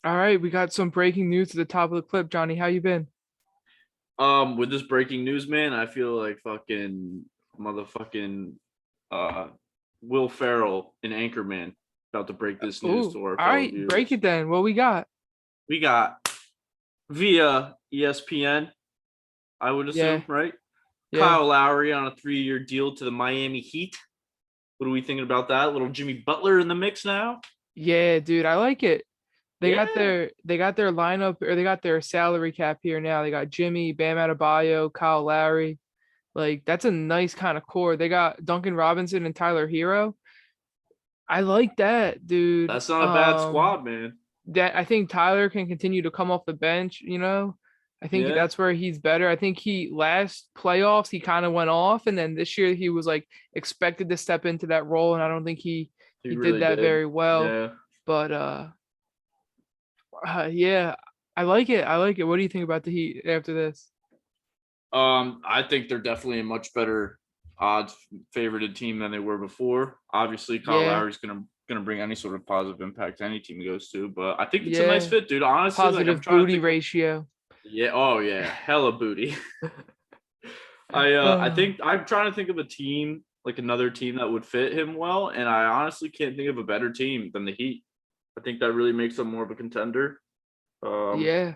All right, we got some breaking news to the top of the clip. Johnny, how you been? With this breaking news, man, I feel like fucking motherfucking uh Will Ferrell and Anchorman about to break this news Oh, to our all fellow right, break viewers. it then. What we got? We got via ESPN, I would Yeah, assume, right? yeah, Kyle Lowry on a 3-year deal to the Miami Heat. What are we thinking about that? Little Jimmy Butler in the mix now? yeah, dude, I like it. Yeah. They got their lineup or they got their salary cap here now. They got Jimmy, Bam Adebayo, Kyle Lowry. Like that's a nice kind of core. They got Duncan Robinson and Tyler Hero. I like that, dude. That's not a bad squad, man. That I think Tyler can continue to come off the bench, you know. I think Yeah. that's where he's better. I think he last playoffs he kind of went off and then this year he was like expected to step into that role and I don't think He he did really that did. very well. Yeah. But yeah, I like it. I like it. What do you think about the Heat after this? I think they're definitely a much better odds favorited team than they were before. Obviously, Kyle Yeah, Lowry's gonna bring any sort of positive impact to any team he goes to, but I think it's a nice yeah. fit, dude. Honestly, like I'm Positive trying to booty think of ratio. yeah, oh yeah, hella booty. I Uh, think I'm trying to think of a team like another team that would fit him well, and I honestly can't think of a better team than the Heat. I think that really makes them more of a contender. Um, yeah,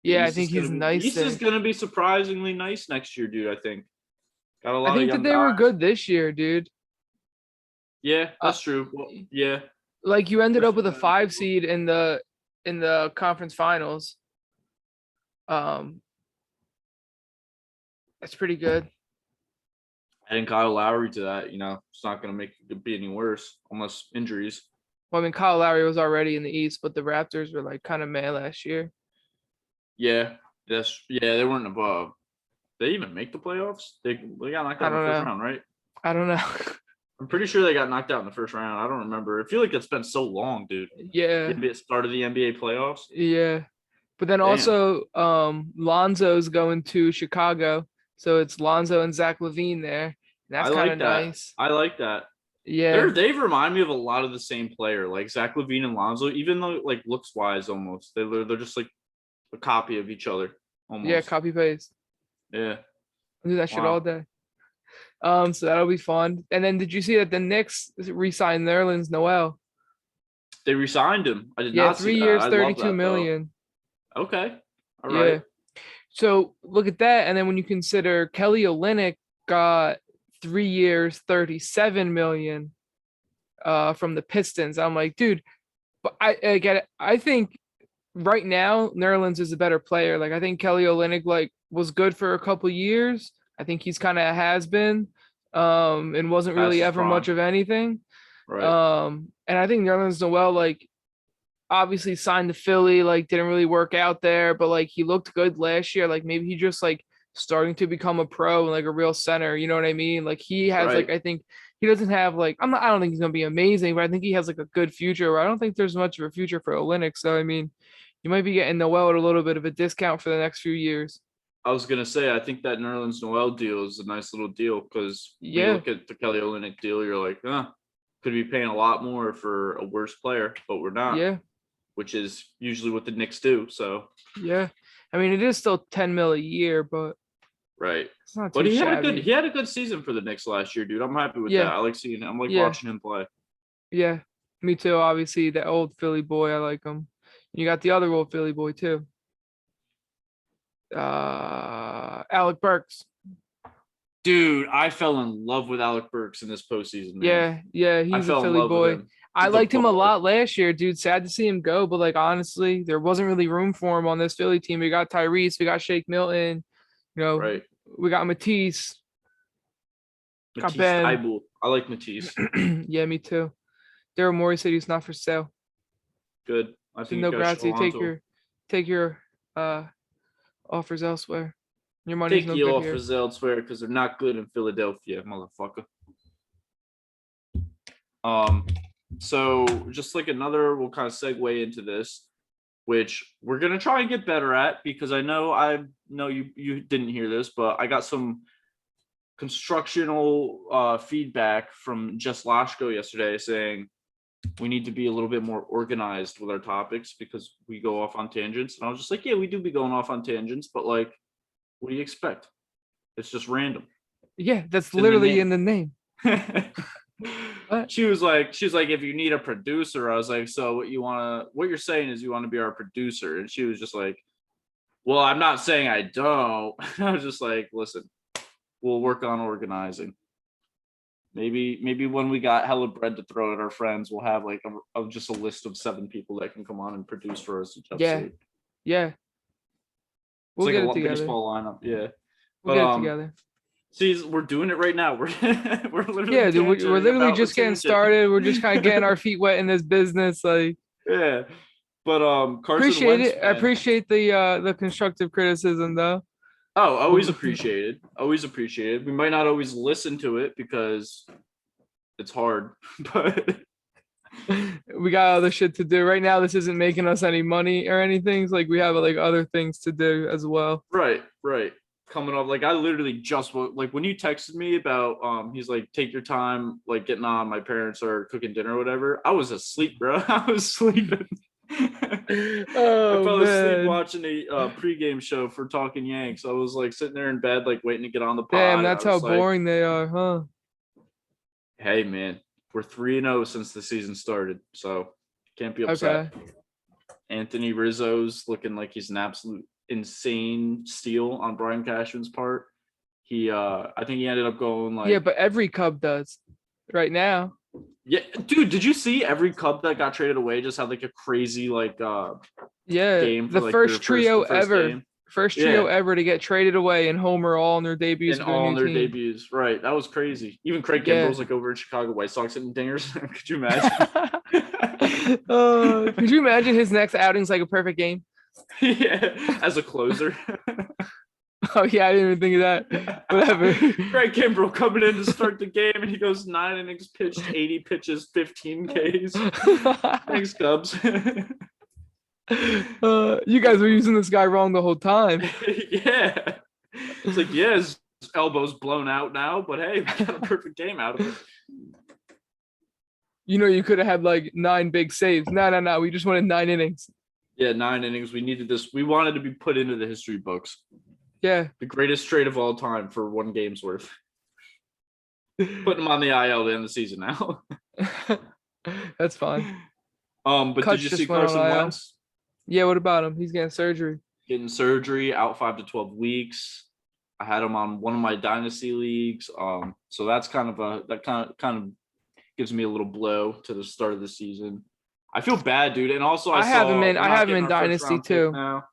the yeah. I East is think gonna he's be the nice East is there. gonna be surprisingly nice next year, dude. I think got a I lot of think that young they were guys. good this year, dude. Yeah, Uh, that's true. Well, yeah, like you ended up especially with a when five seed in the conference finals. Um, that's pretty good. adding Kyle Lowry to that, it's not going to make it be any worse unless injuries. Well, I mean, Kyle Lowry was already in the East, but the Raptors were like kind of meh last year. Yeah, they weren't above. They even make the playoffs. They got knocked I out in the don't first know. round, right? I don't know. I'm pretty sure they got knocked out in the first round. I don't remember. I feel like it's been so long, dude. The Yeah, NBA start of the NBA playoffs. yeah. But then Damn, also, Lonzo's going to Chicago, so it's Lonzo and Zach LaVine there. And I that's kind of like that. nice. I like that. Yeah, They remind me of a lot of the same player, like Zach LaVine and Lonzo. Even though like looks wise, almost they're just like a copy of each other, yeah. almost. Copy paste. Yeah. I do that shit all Wow. day. So that'll be fun. And then did you see that the Knicks re-signed Nerlens Noel? They resigned him. I did Yeah, not see three that. years, I love 32 that though. million. Okay. All right. Yeah. So look at that. And then when you consider Kelly Olynyk got 3 years, 37 million from the Pistons. I'm like, dude, but I get it. I think right now Nerlens is a better player. Like I think Kelly Olynyk like was good for a couple years. I think he's kind of has been and wasn't Past really his ever much prime. of anything. Right. And I think Nerlens Noel like obviously signed to Philly, like didn't really work out there, but like he looked good last year. Like maybe he just like starting to become a pro and like a real center. You know what I mean? Like he has like Right. I think he doesn't have like I don't think he's gonna be amazing, but I think he has like a good future. I don't think there's much of a future for Olynyk. So I mean, you might be getting Noel at a little bit of a discount for the next few years. I was gonna say I think that Nerlens Noel deal is a nice little deal because when you Yeah, look at the Kelly Olynyk deal, you're like, could be paying a lot more for a worse player, but we're not, yeah, which is usually what the Knicks do. So yeah. I mean, it is still 10 mil a year, but right. it's not But too he shabby. had a good season for the Knicks last year, dude. I'm happy with that. Yeah, I like seeing I'm like yeah, watching him play. yeah. Me too. Obviously, the old Philly boy, I like him. You got the other old Philly boy too. Alec Burks. Dude, I fell in love with Alec Burks in this postseason, man. Yeah, yeah, I he's a fell in Philly love with boy. him. I He's a liked him a baller. lot last year, dude. Sad to see him go, but like honestly, there wasn't really room for him on this Philly team. We got Tyrese, we got Shake Milton, you know, Right. we got Matisse, got Matisse Ben. Thybulle. I like Matisse. Yeah, me too. Daryl Morey said he's not for sale. Good. I So think you no guys should grazie. hold on to him. Take your uh offers elsewhere. Your money's Take no you good off here. as elsewhere because they're not good in Philadelphia, motherfucker. Um, so just like another, we'll kind of segue into this, which we're gonna try and get better at because I know you didn't hear this, but I got some constructional feedback from Jess Lashko yesterday saying we need to be a little bit more organized with our topics because we go off on tangents. And I was just like, yeah, we do be going off on tangents, but like, what do you expect? It's just random. Yeah, that's It's in the literally name. in the name. What? She was like, if you need a producer, I was like, so what you're saying is you want to be our producer. And she was just like, well, I'm not saying I don't. I was just like, listen, we'll work on organizing. Maybe when we got hella bread to throw at our friends, we'll have like just a list of 7 people that can come on and produce for us each episode. Yeah. We'll It's get like it a together. baseball lineup. Yeah. We'll get it together. See, we're doing it right now. We're literally Yeah, dude, we're literally just getting started. We're just kind of getting our feet wet in this business. Like, yeah. But Carson appreciate Wentz, it. I appreciate the constructive criticism though. Oh, always appreciated. Always appreciated. We might not always listen to it because it's hard, but we got other shit to do right now. This isn't making us any money or anything. It's like we have like other things to do as well. Right. Coming up, like I literally just like when you texted me about he's like, take your time, like getting on. My parents are cooking dinner or whatever. I was asleep, bro. I was sleeping. I fell asleep watching a pregame show for Talking Yanks. I was like sitting there in bed, like waiting to get on the pod. Damn, that's how boring they are, huh? Hey man, we're 3-0 since the season started, so can't be upset. Okay. Anthony Rizzo's looking like he's an absolute insane steal on Brian Cashman's part. I think he ended up going like, yeah, but every Cub does right now. Yeah, dude, did you see every Cub that got traded away just had like a crazy like game for, the like, first trio ever. First trio ever to get traded away and homer all in their debuts. And all in their debuts, right? That was crazy. Even Craig Kimbrell's like over in Chicago White Sox hitting dingers. Could you imagine? Could you imagine his next outing's like a perfect game? Yeah, as a closer. Oh yeah, I didn't even think of that. Whatever. Craig Kimbrell coming in to start the game, and he goes 9 innings pitched, 80 pitches, 15 Ks. Thanks, Cubs. You guys were using this guy wrong the whole time. Yeah, it's like, yeah, his elbow's blown out now, but hey, we got a perfect game out of it. You know, you could have had like 9 big saves. No. We just wanted 9 innings. Yeah, 9 innings. We needed this. We wanted to be put into the history books. Yeah. The greatest trade of all time for 1 game's worth. Putting him on the IL to end the season now. That's fine. But Kutch did you see Carson Wentz? Yeah, what about him? He's getting surgery. Getting surgery, out 5 to 12 weeks. I had him on one of my dynasty leagues. So that's kind of gives me a little blow to the start of the season. I feel bad, dude. And also I have him in dynasty too. Now.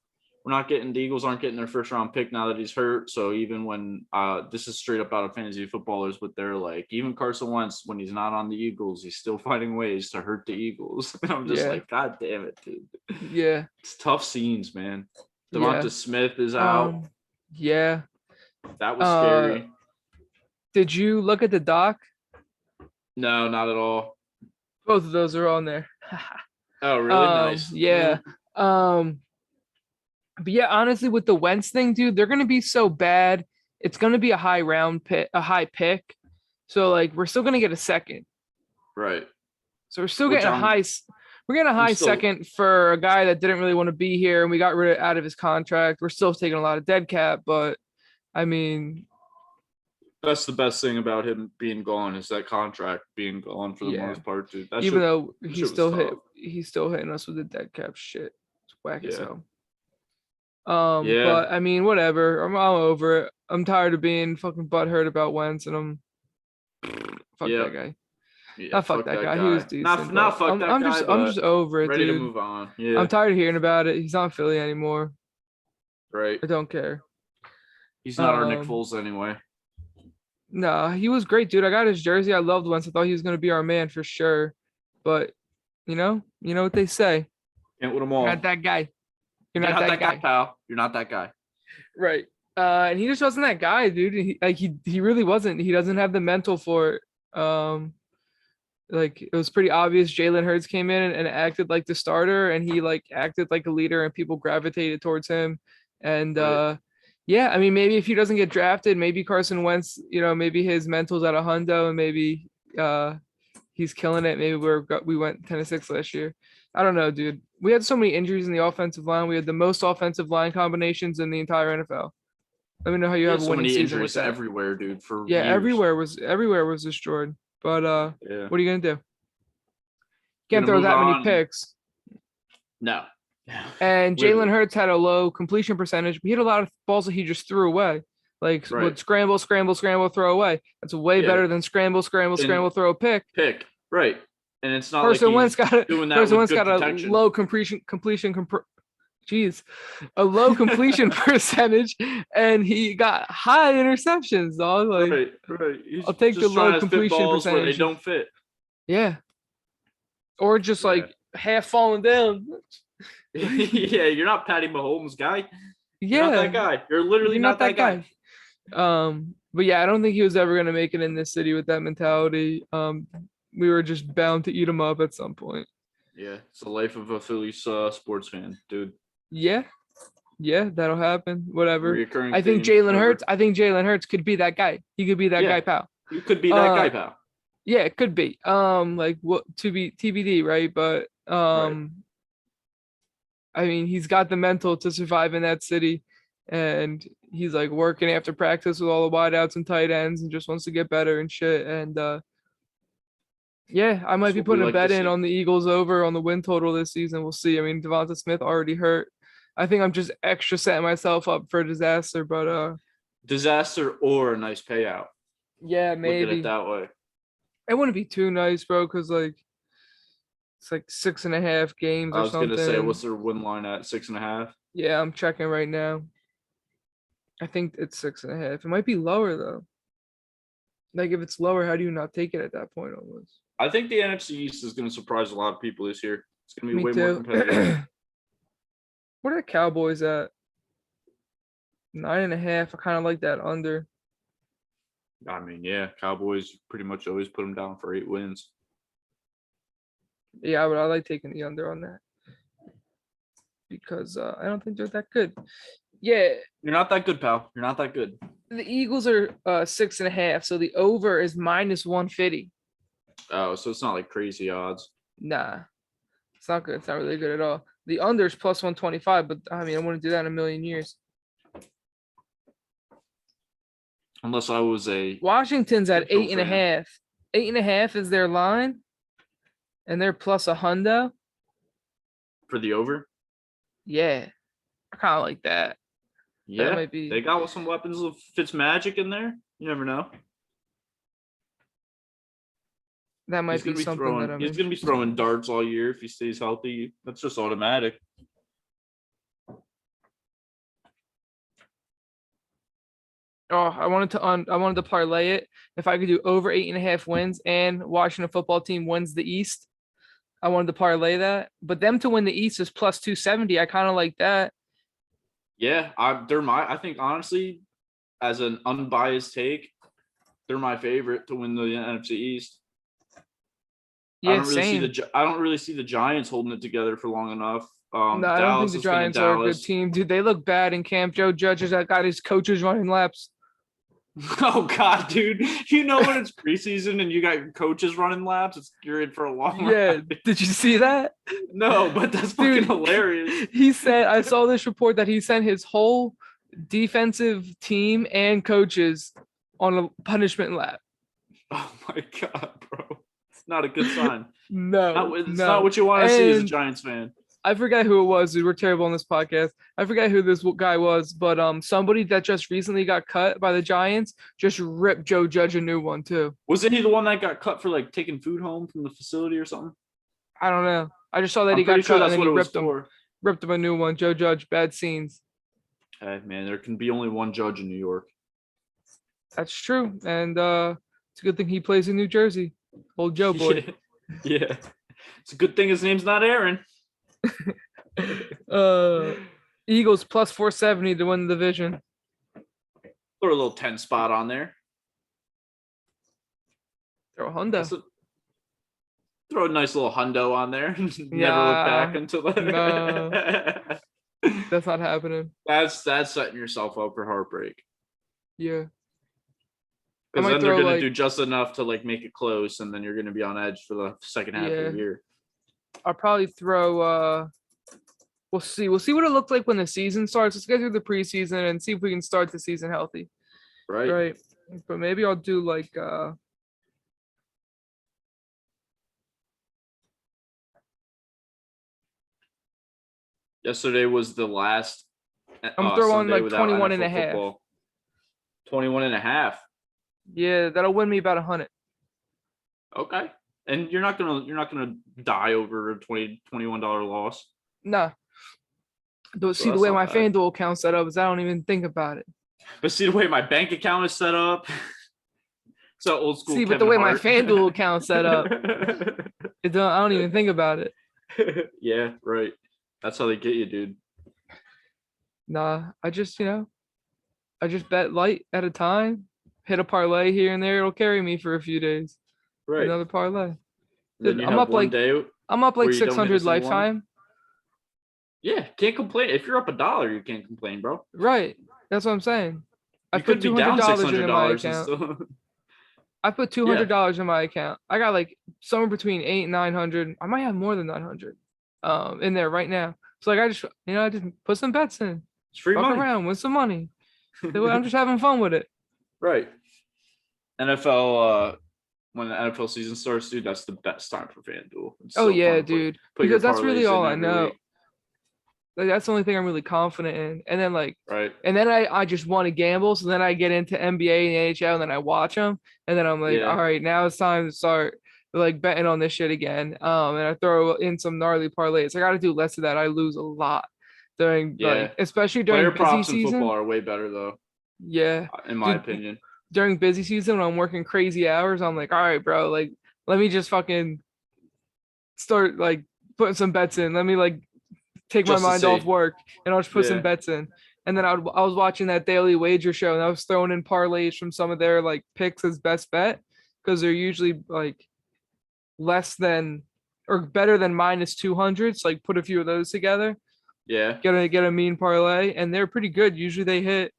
We're not getting the Eagles aren't getting their first round pick now that he's hurt. So even when this is straight up out of fantasy footballers, but they're like, even Carson Wentz, when he's not on the Eagles, he's still finding ways to hurt the Eagles. And I'm just like, God damn it, dude. Yeah. It's tough scenes, man. Devonta Smith is out. Yeah. That was scary. Did you look at the doc? No, not at all. Both of those are on there. Oh, really? Nice. Yeah. But yeah, honestly, with the Wentz thing, dude, they're gonna be so bad. It's gonna be a high pick. So like, we're still gonna get a second. Right. So we're still getting we're getting a high second for a guy that didn't really want to be here, and we got out of his contract. We're still taking a lot of dead cap, but I mean, that's the best thing about him being gone is that contract being gone for the most part, dude. Even though he's still hitting us with the dead cap shit. It's whack as hell. But I mean, whatever. I'm over it. I'm tired of being fucking butthurt about Wentz, and fuck that guy. Yeah, fuck that guy. He was decent. Not fuck that guy. I'm just over it, ready dude. to move on. Yeah. I'm tired of hearing about it. He's not in Philly anymore. Right. I don't care. He's not our Nick Foles anyway. No, he was great, dude. I got his jersey. I loved Wentz. I thought he was gonna be our man for sure. But you know what they say. Can't win them all. You're not that guy. You're not that guy, pal. You're not that guy. Right. And he just wasn't that guy, dude. He really wasn't. He doesn't have the mental for it. Like it was pretty obvious. Jalen Hurts came in and acted like the starter, and he like acted like a leader, and people gravitated towards him. And yeah, I mean, maybe if he doesn't get drafted, maybe Carson Wentz, maybe his mental's at a hundo, and maybe he's killing it. Maybe we went 10-6 last year. I don't know, dude. We had so many injuries in the offensive line. We had the most offensive line combinations in the entire NFL. Let me know how you We have had a so winning many season with injuries that. everywhere, dude, for Yeah, years. everywhere was destroyed. But Yeah. what are you gonna do? We're Can't gonna throw move that many on. picks. No. And We're- Jalen Hurts had a low completion percentage. But he had a lot of balls that he just threw away. Like Right. would scramble, throw away. That's way Yeah. better than scramble, throw a pick. Pick. Right. And it's not Carson like Wentz he's got doing that Carson with Wentz good got a protection. low a low completion percentage, and he got high interceptions, dog. Like, right. He's I'll take just the trying low to fit completion balls where they percentage. don't fit. Yeah. Or just Yeah. like half falling down. Yeah, you're not Patty Mahomes, guy. Yeah. You're not that guy. You're literally not that guy. But yeah, I don't think he was ever gonna make it in this city with that mentality. We were just bound to eat him up at some point. Yeah, it's the life of a Phillies sports fan, dude. Yeah, that'll happen. Whatever. Reoccurring I think theme, Jalen Hurts could be that guy. He could be that guy, pal. You could be that guy, pal. Yeah, it could be. Like what to be TBD, right? But Right. I mean, he's got the mental to survive in that city, and he's like working after practice with all the wideouts and tight ends, and just wants to get better and shit. And yeah, I might That's be what we putting a like to bet in see. on the Eagles over on the win total this season. We'll see. I mean, Devonta Smith already hurt. I think I'm just extra setting myself up for a disaster, but Disaster or a nice payout. yeah, Look at maybe it that way. it wouldn't be too nice, bro, because like it's like 6.5 games I or was something. gonna say, what's their win line at 6.5? Yeah, I'm checking right now. I think it's 6.5. It might be lower though. Like if it's lower, how do you not take it at that point almost? I think the NFC East is gonna surprise a lot of people this year. It's gonna be Me way too. more competitive. What are the Cowboys at? 9.5. I kind of like that under. I mean, yeah, Cowboys pretty much always put them down for 8 wins. Yeah, but I like taking the under on that because I don't think they're that good. Yeah, You're not that good, pal. You're not that good. the Eagles are 6.5, so the over is -150. Oh, so it's not like crazy odds. Nah, it's not good. It's not really good at all. The under is +125, but I mean, I wouldn't do that in a million years. Unless I was a Washington's at Central 8.5. 8.5 is their line, and they're plus a hundo. for the over. Yeah, I kind of like that. Yeah, might be- they got some weapons of Fitzmagic in there. You never know. That might He's be gonna be something throwing. that I'm. He's gonna be throwing darts all year if he stays healthy. That's just automatic. Oh, I wanted to parlay it. If I could do over 8.5 wins and Washington football team wins the East, I wanted to parlay that. But them to win the East is +270. I kind of like that. Yeah, I think honestly, as an unbiased take, they're my favorite to win the NFC East. Yeah, I don't really same. see the Giants holding it together for long enough. No, I don't think the Giants are a good team, dude. They look bad in camp. Joe Judge has got his coaches running laps. Oh God, dude! You know when it's preseason and you got your coaches running laps, you're in for a long Yeah, ride. did you see that? No, but that's Dude, fucking hilarious. He said, I saw this report that he sent his whole defensive team and coaches on a punishment lap. Oh my God, bro! It's not a good sign. No, It's not what you want to see as a Giants fan. I forget who it was, dude. We're terrible on this podcast. I forget who this guy was, but somebody that just recently got cut by the Giants just ripped Joe Judge a new one too. Wasn't he the one that got cut for like taking food home from the facility or something? I don't know. I just saw that I'm he got pretty sure cut that's and then what he it was ripped him a new one. Joe Judge, bad scenes. Hey man, there can be only one judge in New York. That's true, and it's a good thing he plays in New Jersey. Old Joe boy. Yeah. It's a good thing his name's not Aaron. Eagles +470 to win the division. Throw a little 10 spot on there. Throw a Honda. Throw a nice little hundo on there. Never look back until no. That's not happening. That's setting yourself up for heartbreak. Yeah. I Because might then they're throw gonna like do just enough to like make it close, and then you're gonna be on edge for the second half of the year. I'll probably throw we'll see. We'll see what it looks like when the season starts. Let's get through the preseason and see if we can start the season healthy. Right. Right. But maybe I'll do like Yesterday was the last I'm throwing Sunday like without 21 and a NFL half. football. 21 and a half. Yeah, that'll win me about 100. Okay. And you're not gonna die over a $21 loss. Nah. See the way my FanDuel account set up is I don't even think about it. But see the way my bank account is set up. So old school. See, but the way my FanDuel account set up, I don't even think about it. Yeah, right. That's how they get you, dude. Nah, I just bet light at a time, hit a parlay here and there. It'll carry me for a few days. Right. Another parlay. Dude, I'm up like 600 lifetime. Yeah, can't complain. If you're up $1, you can't complain, bro. Right. That's what I'm saying. I put $200 in my account. I put $200 in my account. I got like somewhere between 800 and 900. I might have more than 900 in there right now. So like I just put some bets in. It's free money. Around, win some money. I'm just having fun with it. Right. NFL when the NFL season starts, dude, that's the best time for FanDuel. Oh yeah, dude. Because that's really all I know. Like that's the only thing I'm really confident in. And then like, right. And then I just want to gamble. So then I get into NBA and NHL and then I watch them. And then I'm like, all right, now it's time to start like betting on this shit again. And I throw in some gnarly parlays. I got to do less of that. I lose a lot during like, especially during player busy props season. In football are way better though. Yeah. In my opinion. During busy season when I'm working crazy hours, I'm like, all right, bro, like let me just fucking start like putting some bets in. Let me like take my mind off work and I'll just put some bets in. And then I was watching that daily wager show and I was throwing in parlays from some of their like picks as best bet because they're usually like less than or better than minus 200. So like put a few of those together. Yeah. Get a mean parlay and they're pretty good. Usually they hit.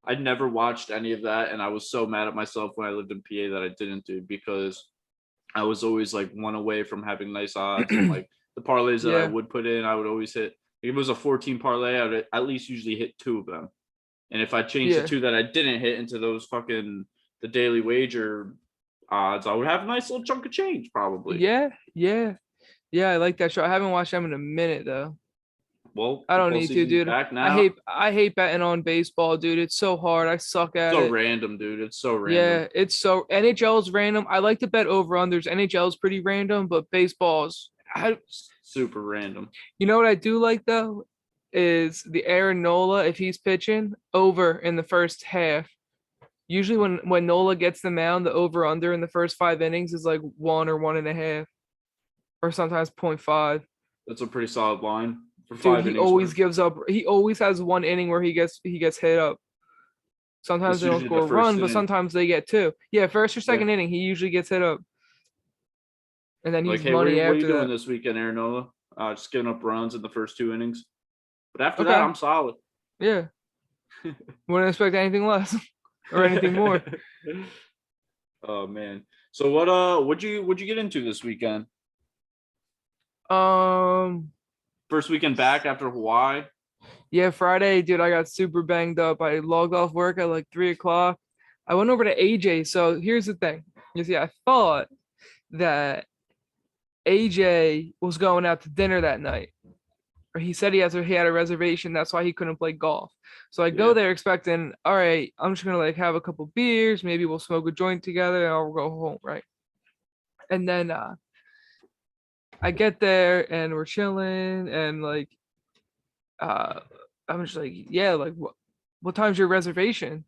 I never watched any of that and I was so mad at myself when I lived in PA that I didn't do because I was always like one away from having nice odds and like the parlays that I would put in, I would always hit. If it was a 14 parlay, I would at least usually hit 2 of them. And if I changed the 2 that I didn't hit into those fucking the daily wager odds, I would have a nice little chunk of change probably. Yeah. I like that show. I haven't watched them in a minute though. Well, I don't need to, dude. I hate betting on baseball, dude. It's so hard. I suck at it. So random, dude. It's so random. Yeah, it's so NHL is random. I like to bet over unders. NHL is pretty random, but baseball's super random. You know what I do like though is the Aaron Nola if he's pitching over in the first half. Usually when Nola gets the mound, the over under in the first 5 innings is like 1 or 1.5, or sometimes 0.5. That's a pretty solid line. Dude, he always gives up. He always has 1 inning where he gets hit up. Sometimes they don't score a run, but sometimes they get 2. Yeah, first or second inning, he usually gets hit up. And then he's money what after are you doing that. this weekend, Aaron Nola? Just giving up runs in the first 2 innings. But after that, I'm solid. Yeah. Wouldn't expect anything less or anything more. Oh man. So what'd you get into this weekend? First weekend back after Hawaii. Yeah, Friday, dude, I got super banged up. I logged off work at like 3:00. I went over to AJ. So here's the thing. You see, I thought that AJ was going out to dinner that night. Or he said he had a reservation. That's why he couldn't play golf. So I go there expecting, all right, I'm just gonna like have a couple beers. Maybe we'll smoke a joint together and I'll go home, right? And then I get there and we're chilling and like I'm just like, yeah, like what time's your reservation?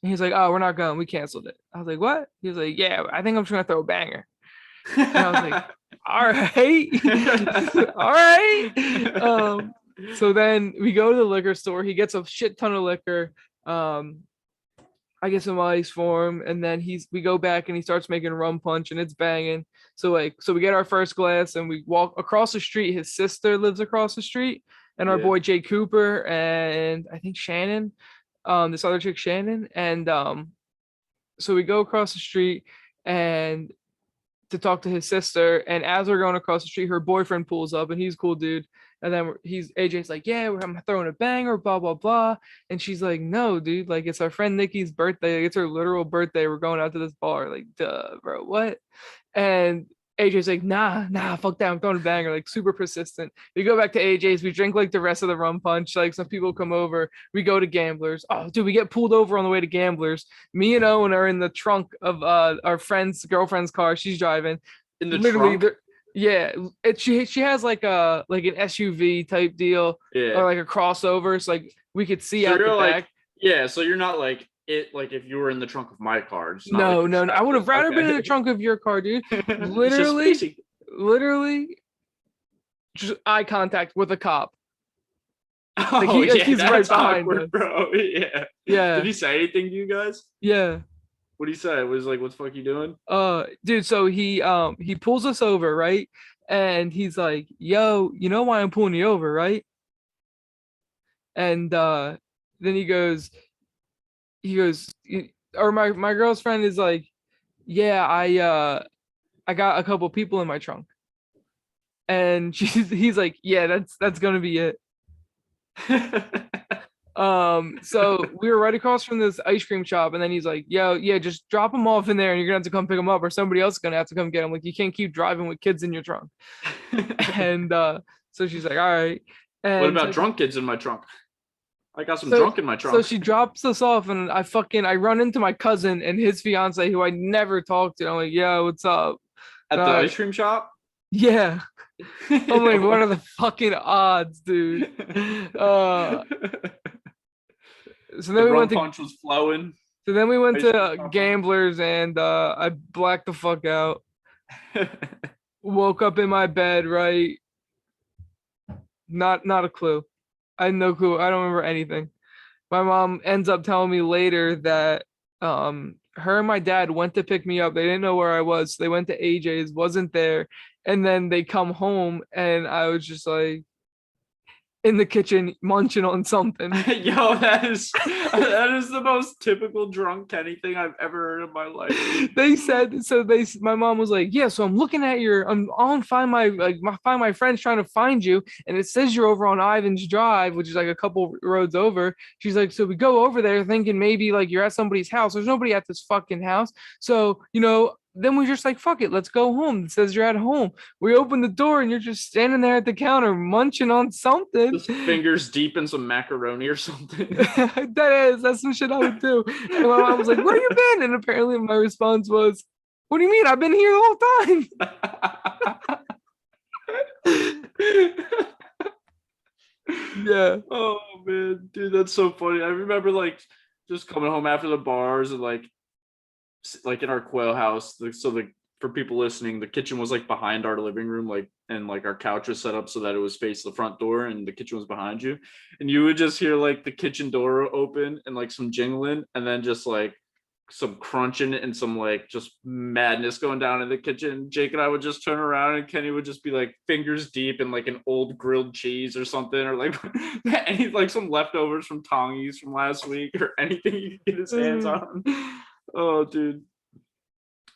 And he's like, oh, we're not going. We canceled it. I was like, what? He was like, yeah, I think I'm just gonna throw a banger. And I was like, all right. All right. So then we go to the liquor store. He gets a shit ton of liquor. I get some ice for him, and then we go back and he starts making rum punch and it's banging. So we get our first glass and we walk across the street. His sister lives across the street, and our boy Jay Cooper and I think Shannon this other chick Shannon, and so we go across the street and to talk to his sister. And as we're going across the street, her boyfriend pulls up, and he's a cool dude. And then he's AJ's like, yeah, I'm throwing a banger, blah blah blah. And she's like, no, dude, like it's our friend Nikki's birthday. Like, it's her literal birthday. We're going out to this bar. Like, duh, bro, what? And AJ's like, nah, fuck that. I'm throwing a banger, like super persistent. We go back to AJ's, we drink like the rest of the rum punch. Like some people come over, we go to Gamblers. Oh, dude, we get pulled over on the way to Gamblers. Me and Owen are in the trunk of our friend's girlfriend's car. She's driving. In the Literally, trunk. yeah. She has like an SUV type deal Yeah. or like a crossover. So like we could see So out the you're like, back. yeah. So you're not like it. Like if you were in the trunk of my car, it's not like No, you're no, no. I would have strapped rather in. been in the Okay. trunk of your car, dude. It's just Literally, spacey. literally just eye contact with a cop. Oh like yeah, he's right that's behind awkward, us. bro. Yeah. Yeah, Did he say anything to you guys? yeah. What did he say? Was like, what the fuck you doing? Dude, so he pulls us over, right? And he's like, yo, you know why I'm pulling you over, right? And then he goes, or my girlfriend is like, yeah, I got a couple people in my trunk. And he's like, yeah, that's gonna be it. So we were right across from this ice cream shop, and then he's like, yo, yeah, just drop them off in there, and you're gonna have to come pick them up, or somebody else is gonna have to come get them. Like, you can't keep driving with kids in your trunk. And so she's like, all right. What And about so, drunk kids in my trunk? I got some so drunk in my so trunk. she drops us off, and I run into my cousin and his fiance, who I never talked to. I'm like, yo, what's up? At the ice cream shop. Yeah. I'm like, what are the fucking odds, dude? So The then we rum went to punch was flowing. Ice cream shop. Gamblers, and I blacked the fuck out. Woke up in my bed, right? Not a clue. I had no clue. I don't remember anything. My mom ends up telling me later that her and my dad went to pick me up. They didn't know where I was. So they went to AJ's, wasn't there. And then they come home, and I was just like in the kitchen munching on something. Yo, that is the most typical drunk Kenny thing I've ever heard in my life. They said so. My mom was like, yeah, so I'm looking at I'm on find my friends trying to find you, and it says you're over on Ivan's Drive, which is like a couple roads over. She's like, so we go over there thinking maybe like you're at somebody's house. There's nobody at this fucking house. So then we're just like, fuck it, let's go home. It says you're at home. We open the door, and you're just standing there at the counter munching on something. Just fingers deep in some macaroni or something. That's some shit I would do. And my mom was like, where you been? And apparently my response was, what do you mean? I've been here the whole time. Yeah. Oh man, dude, that's so funny. I remember like just coming home after the bars and like in our quail house. For people listening, the kitchen was like behind our living room, like, and like our couch was set up so that it was face the front door and the kitchen was behind you, and you would just hear like the kitchen door open and like some jingling, and then just like some crunching and some like just madness going down in the kitchen. Jake and I would just turn around, and Kenny would just be like fingers deep in like an old grilled cheese or something, or like any like some leftovers from Tongies from last week, or anything he could get his hands on. Oh, dude.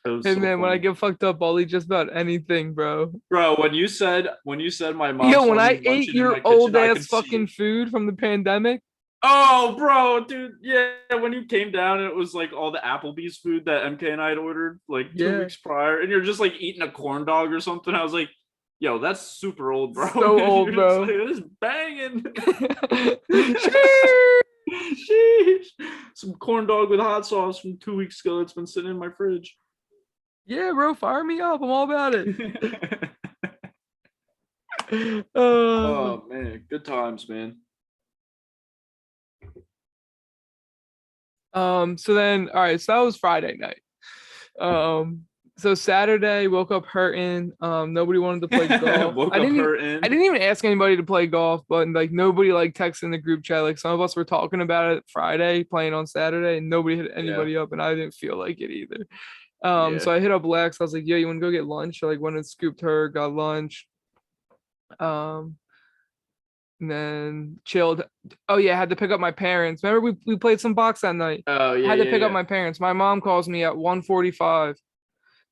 And so man, when I get fucked up, I'll eat just about anything, bro. Bro, when you said my mom. Yo, when I ate your old ass fucking food from the pandemic. Oh, bro, dude, yeah. When you came down, and it was like all the Applebee's food that MK and I had ordered like 2 weeks prior, and you're just like eating a corn dog or something. I was like, yo, that's super old, bro. So old, bro. Like, this is banging. Sheesh. Some corn dog with hot sauce from 2 weeks ago that's been sitting in my fridge. Yeah, bro, fire me up. I'm all about it. Oh man, good times, man. So then, all right, so that was Friday night. So Saturday, woke up hurting. Nobody wanted to play golf. I didn't even ask anybody to play golf, but like nobody like texted in the group chat. Like some of us were talking about it Friday, playing on Saturday, and nobody hit anybody up, and I didn't feel like it either. So I hit up Lex. I was like, yo, you want to go get lunch? I like went and scooped her, got lunch. and then chilled. Oh yeah, I had to pick up my parents. Remember we played some box that night. Oh I yeah, had to yeah, pick up yeah. my parents. My mom calls me at 1:45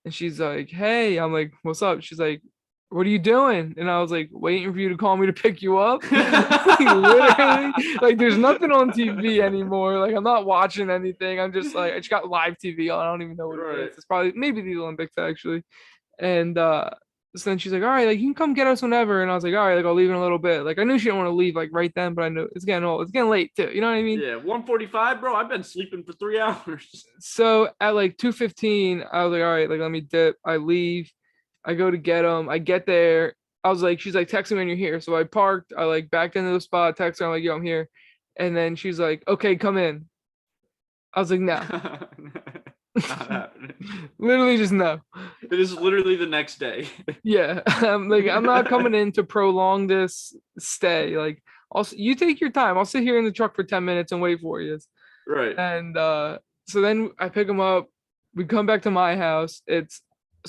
and she's like, "Hey," I'm like, "What's up?" She's like, "What are you doing?" And I was like, "Waiting for you to call me to pick you up." Like, literally, like there's nothing on TV anymore. Like I'm not watching anything. I'm just like I just got live TV on. I don't even know what it is. Right. It's probably maybe the Olympics actually. And so then she's like, "All right, like you can come get us whenever." And I was like, "All right, like I'll leave in a little bit." Like I knew she didn't want to leave like right then, but I know it's getting old. It's getting late too. You know what I mean? Yeah, 1:45, bro. I've been sleeping for 3 hours. So at like 2:15, I was like, "All right, like let me dip." I leave. I go to get them. I get there. I was like, she's like, "Text me when you're here." So I parked. I like backed into the spot. Text her. I'm like, "Yo, I'm here." And then she's like, "Okay, come in." I was like, "No." Not happening. Literally just no. It is literally the next day. Yeah. Like I'm not coming in to prolong this stay. Like also you take your time. I'll sit here in the truck for 10 minutes and wait for you. Right. And so then I pick them up. We come back to my house. It's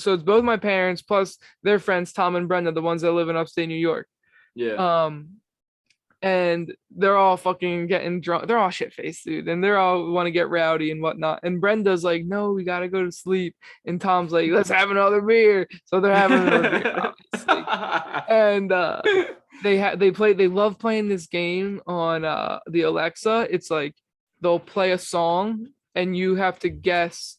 both my parents plus their friends, Tom and Brenda, the ones that live in upstate New York. Yeah. Um, and they're all fucking getting drunk. They're all shit faced, dude. And they're all want to get rowdy and whatnot. And Brenda's like, "No, we gotta go to sleep." And Tom's like, "Let's have another beer." So they're having another beer, obviously. And they love playing this game on the Alexa. It's like they'll play a song and you have to guess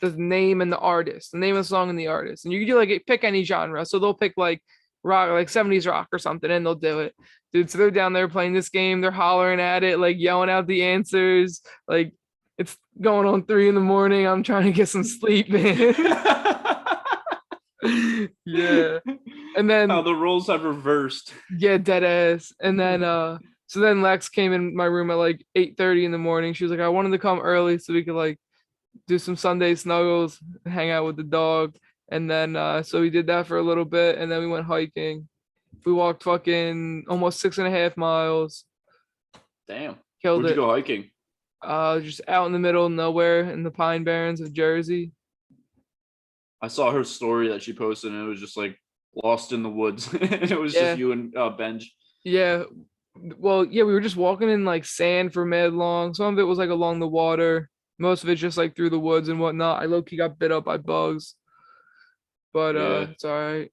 the name and the artist, the name of the song and the artist. And you can do like pick any genre. So they'll pick like rock, like 70s rock or something, and they'll do it. Dude, so they're down there playing this game, they're hollering at it, like yelling out the answers. Like it's going on 3 in the morning. I'm trying to get some sleep, man. Yeah. And How then the roles have reversed. yeah, dead ass. And then so then Lex came in my room at like 8:30 in the morning. She was like, "I wanted to come early so we could like do some Sunday snuggles, hang out with the dog." And then so we did that for a little bit and then we went hiking. We walked fucking almost 6.5 miles. Damn. Killed Where'd you it. go hiking? Just out in the middle of nowhere in the Pine Barrens of Jersey. I saw her story that she posted, and it was just like lost in the woods. And it was just Yeah. you and Benj. Yeah. Well, yeah, we were just walking in like sand for mad long. Some of it was like along the water. Most of it just like through the woods and whatnot. I low-key got bit up by bugs, but Yeah. it's all right.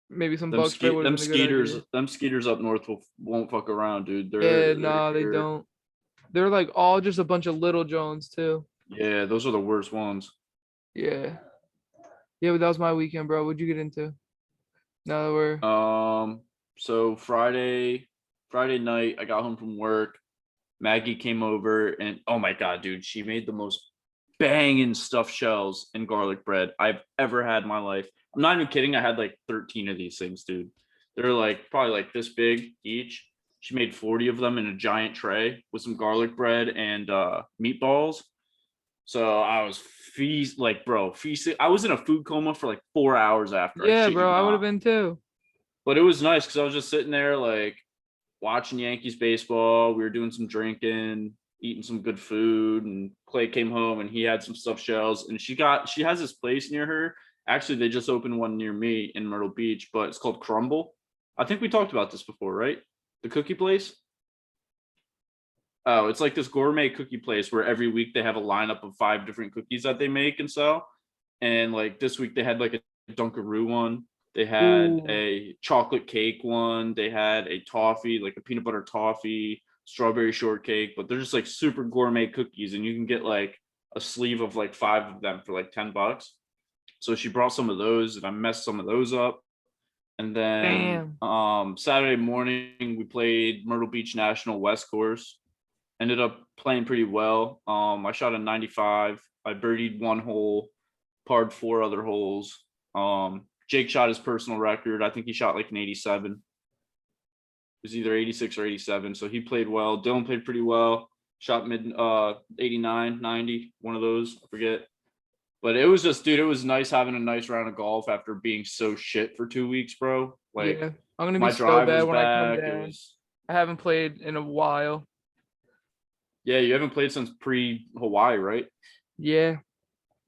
Maybe some Them bug spray ske- would have them been a good skeeters, idea. them skeeters up north won't fuck around, dude. Yeah, They're nah, they here. don't. They're like all just a bunch of little Jones too. Yeah, those are the worst ones. Yeah. Yeah, but that was my weekend, bro. What'd you get into? Now that we're So Friday night, I got home from work. Maggie came over, and oh my god, dude, she made the most banging stuffed shells and garlic bread I've ever had in my life. I'm not even kidding. I had like 13 of these things, dude. They're like probably like this big each. She made 40 of them in a giant tray with some garlic bread and meatballs. So I was feasting. I was in a food coma for like 4 hours after. I yeah, shit you bro. I would have not. been too. But it was nice because I was just sitting there like watching Yankees baseball. We were doing some drinking, eating some good food, and Clay came home and he had some stuffed shells. And she has this place near her. Actually, they just opened one near me in Myrtle Beach, but it's called Crumble. I think we talked about this before, right? The cookie place. Oh, it's like this gourmet cookie place where every week they have a lineup of 5 different cookies that they make and sell. And like this week they had like a Dunkaroo one. They had Ooh. a chocolate cake one. They had a toffee, like a peanut butter toffee, strawberry shortcake, but they're just like super gourmet cookies. And you can get like a sleeve of like 5 of them for like $10. So she brought some of those and I messed some of those up. And then Damn. Saturday morning we played Myrtle Beach National West Course. Ended up playing pretty well. I shot a 95. I birdied one hole, parred 4 other holes. Jake shot his personal record. I think he shot like an 87. It was either 86 or 87. So he played well. Dylan played pretty well. Shot mid 89, 90, one of those. I forget. But it was just, dude, it was nice having a nice round of golf after being so shit for 2 weeks, bro. Like Yeah. I'm gonna be my so drive bad was when I come back. It down. was I haven't played in a while. yeah, you haven't played since pre-Hawaii, right? Yeah.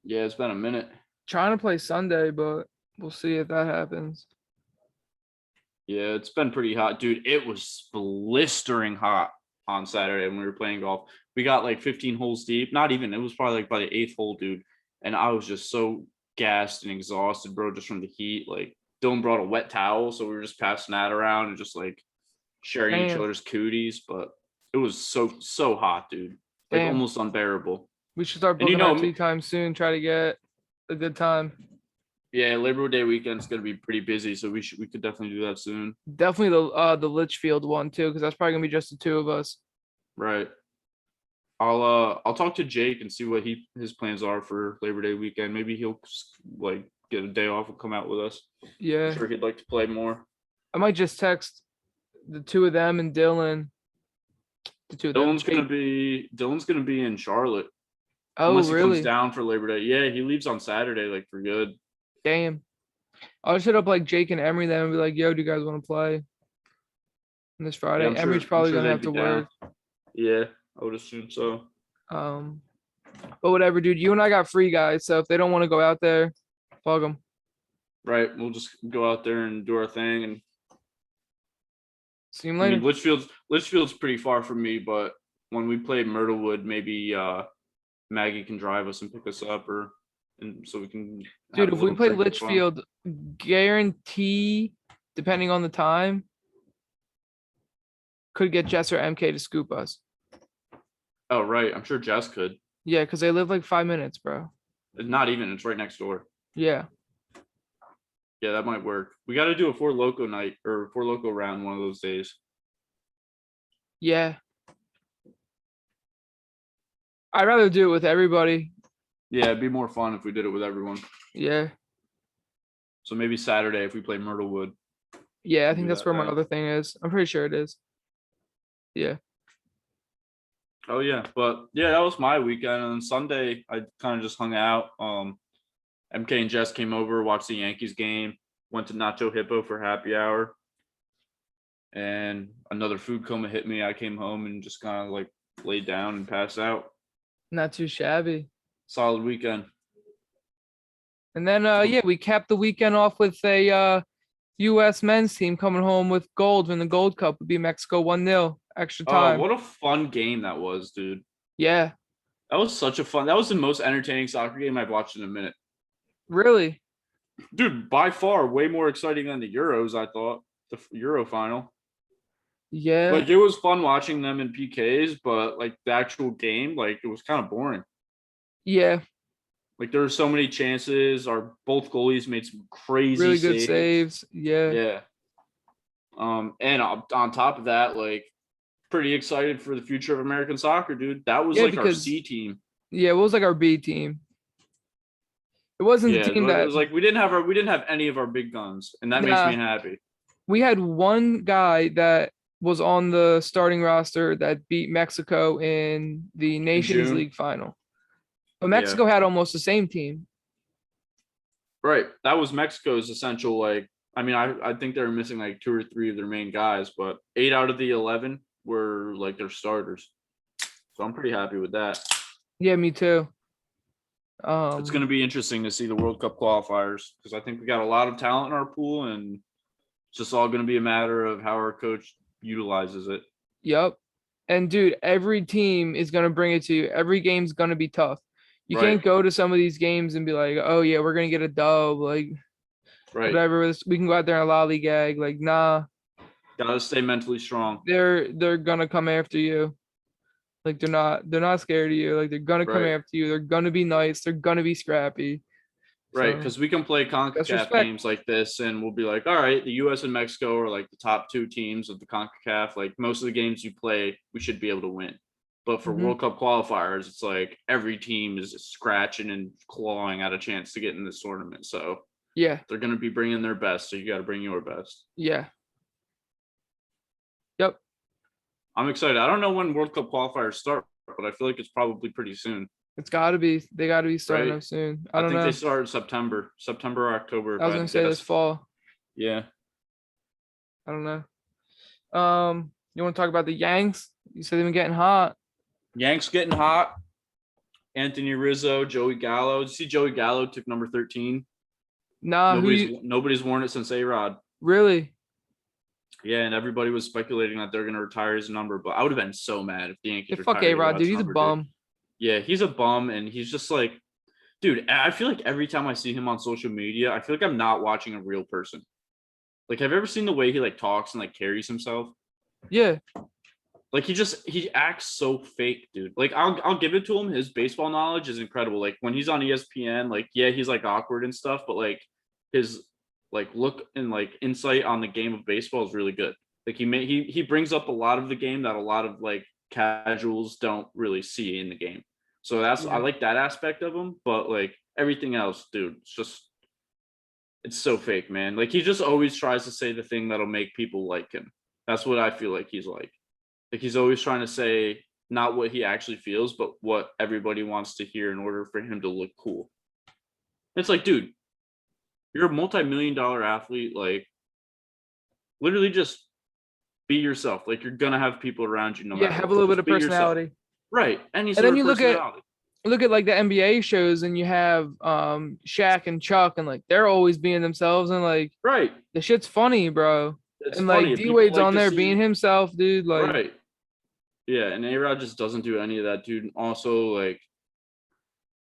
Yeah, it's been a minute. Trying to play Sunday, but we'll see if that happens. Yeah, it's been pretty hot, dude. It was blistering hot on Saturday when we were playing golf. We got like 15 holes deep. Not even. It was probably like by the eighth hole, dude. And I was just so gassed and exhausted, bro, just from the heat. Like Dylan brought a wet towel, so we were just passing that around and just like sharing each Damn, other's cooties. But it was so hot, dude. Like damn. almost unbearable. We should start And you booking our know, tea time soon. Try to get a good time. yeah, Labor Day weekend's gonna be pretty busy, so we could definitely do that soon. Definitely the Litchfield one too, because that's probably gonna be just the two of us. Right. I'll talk to Jake and see what his plans are for Labor Day weekend. Maybe he'll like get a day off and come out with us. Yeah, I'm sure he'd like to play more. I might just text the two of them and Dylan. The two of them. Dylan's gonna be in Charlotte Oh, unless he comes really? down for Labor Day. Yeah, he leaves on Saturday, like for good. Damn. I'll just hit up like Jake and Emery then and be like, "Yo, do you guys want to play on this Yeah, Friday?" Emery's probably gonna they'd have be to down. work. Yeah, I would assume so. Um, but whatever, dude. You and I got free guys, so if they don't want to go out there, fuck them. Right, we'll just go out there and do our thing. And See you I later. mean, Litchfield's pretty far from me, but when we play Myrtlewood, maybe Maggie can drive us and pick us up, and so we can have Dude, a if we little play drink of fun. Litchfield, guarantee, depending on the time, could get Jess or MK to scoop us. Oh, right. I'm sure Jess could. Yeah, because they live like 5 minutes, bro. Not even. It's right next door. Yeah. Yeah, that might work. We got to do a Four Loco night or Four Loco round one of those days. Yeah. I'd rather do it with everybody. Yeah, it'd be more fun if we did it with everyone. Yeah. So maybe Saturday if we play Myrtlewood. Yeah, I Do think that's that where my then. other thing is. I'm pretty sure it is. Yeah. Oh yeah, but yeah, that was my weekend. And then Sunday I kind of just hung out. MK and Jess came over, watched the Yankees game, went to Nacho Hippo for happy hour, and another food coma hit me. I came home and just kind of like laid down and passed out. Not too shabby. Solid weekend. And then yeah, we capped the weekend off with a US men's team coming home with gold when the Gold Cup would be Mexico 1-0 extra Oh, time. what a fun game that was, dude. Yeah. That was that was the most entertaining soccer game I've watched in a minute. Really? Dude, by far way more exciting than the Euros, I thought. The Euro final. Yeah. Like it was fun watching them in PKs, but like the actual game, like it was kind of boring. Yeah. Like there were so many chances. Our both goalies made some crazy Really good saves. Yeah. Yeah. And on top of that, like pretty excited for the future of American soccer, dude. That was Yeah, like our because C team. yeah, it was like our B team. It wasn't Yeah, the team it that was like we didn't have any of our big guns, and that makes me happy. we had one guy that was on the starting roster that beat Mexico in the Nations June. League final. But Mexico had almost the same team. Right. That was Mexico's essential. Like, I mean, I think they were missing like 2 or 3 of their main guys, but 8 out of the 11 were like their starters. So I'm pretty happy with that. Yeah, me too. It's going to be interesting to see the World Cup qualifiers because I think we got a lot of talent in our pool, and it's just all going to be a matter of how our coach utilizes it. Yep. And dude, every team is going to bring it to you. Every game's going to be tough. You can't go to some of these games and be like, oh yeah, we're going to get a dub. Like, whatever. We can go out there and lollygag. Like, nah. Gotta stay mentally strong. They're going to come after you. Like they're not scared of you. Like they're gonna come after you. They're gonna be nice. They're gonna be scrappy. Right, because we can play CONCACAF games like this, and we'll be like, all right, the U.S. and Mexico are like the top 2 teams of the CONCACAF. Like most of the games you play, we should be able to win. But for World Cup qualifiers, it's like every team is scratching and clawing at a chance to get in this tournament. So yeah, they're gonna be bringing their best. So you got to bring your best. Yeah. Yep. I'm excited. I don't know when World Cup qualifiers start, but I feel like it's probably pretty soon. It's got to be. They got to be starting up soon. I don't know. I think they start in September or October. I was gonna say this fall. Yeah. I don't know. You want to talk about the Yanks? You said they've been getting hot. Yanks getting hot. Anthony Rizzo, Joey Gallo. Did you see Joey Gallo took number 13? Nah. Nobody's worn it since A-Rod. Really? Yeah, and everybody was speculating that they're gonna retire his number, but I would have been so mad if the Yeah, Yankees fuck retired A-Rod, dude. A-Rod's He's a number, dude. bum. Yeah, he's a bum, and he's just like, dude. I feel like every time I see him on social media, I feel like I'm not watching a real person. Like, have you ever seen the way he like talks and like carries himself? Yeah. Like he acts so fake, dude. Like I'll give it to him. His baseball knowledge is incredible. Like when he's on ESPN, like yeah, he's like awkward and stuff, but like his like look and like insight on the game of baseball is really good. Like he brings up a lot of the game that a lot of like casuals don't really see in the game. So I Yeah. like that aspect of him, but like everything else, dude, it's so fake, man. Like he just always tries to say the thing that'll make people like him. That's what I feel like he's like. Like he's always trying to say not what he actually feels, but what everybody wants to hear in order for him to look cool. It's like, dude, you're a multi-million dollar athlete. Like, literally just be yourself. Like, you're gonna have people around you no Yeah, matter have a what. little bit Just of be yourself. personality. Right. Any And sort then of you personality. look at like the NBA shows and you have Shaq and Chuck and like they're always being themselves and like Right. the shit's funny, bro. It's And like funny. D People Wade's like on to there being see. himself, dude. Like Right. Yeah. And A-Rod just doesn't do any of that, dude. And also, like,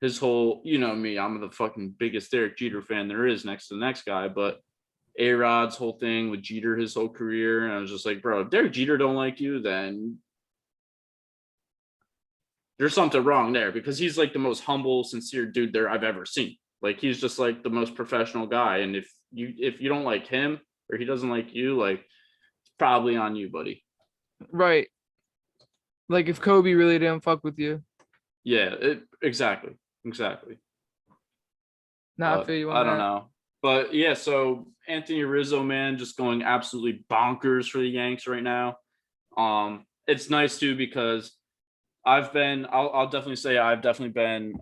his whole, you know me, I'm the fucking biggest Derek Jeter fan there is next to the next guy, but A-Rod's whole thing with Jeter his whole career, and I was just like, bro, if Derek Jeter don't like you, then there's something wrong there because he's like the most humble, sincere dude there I've ever seen. Like he's just like the most professional guy, and if you don't like him or he doesn't like you, like it's probably on you, buddy. right. Like if Kobe really didn't fuck with you. Yeah, exactly. Nah, I But feel you on I don't that. know. But yeah, so Anthony Rizzo, man, just going absolutely bonkers for the Yanks right now. It's nice too because I'll definitely say I've definitely been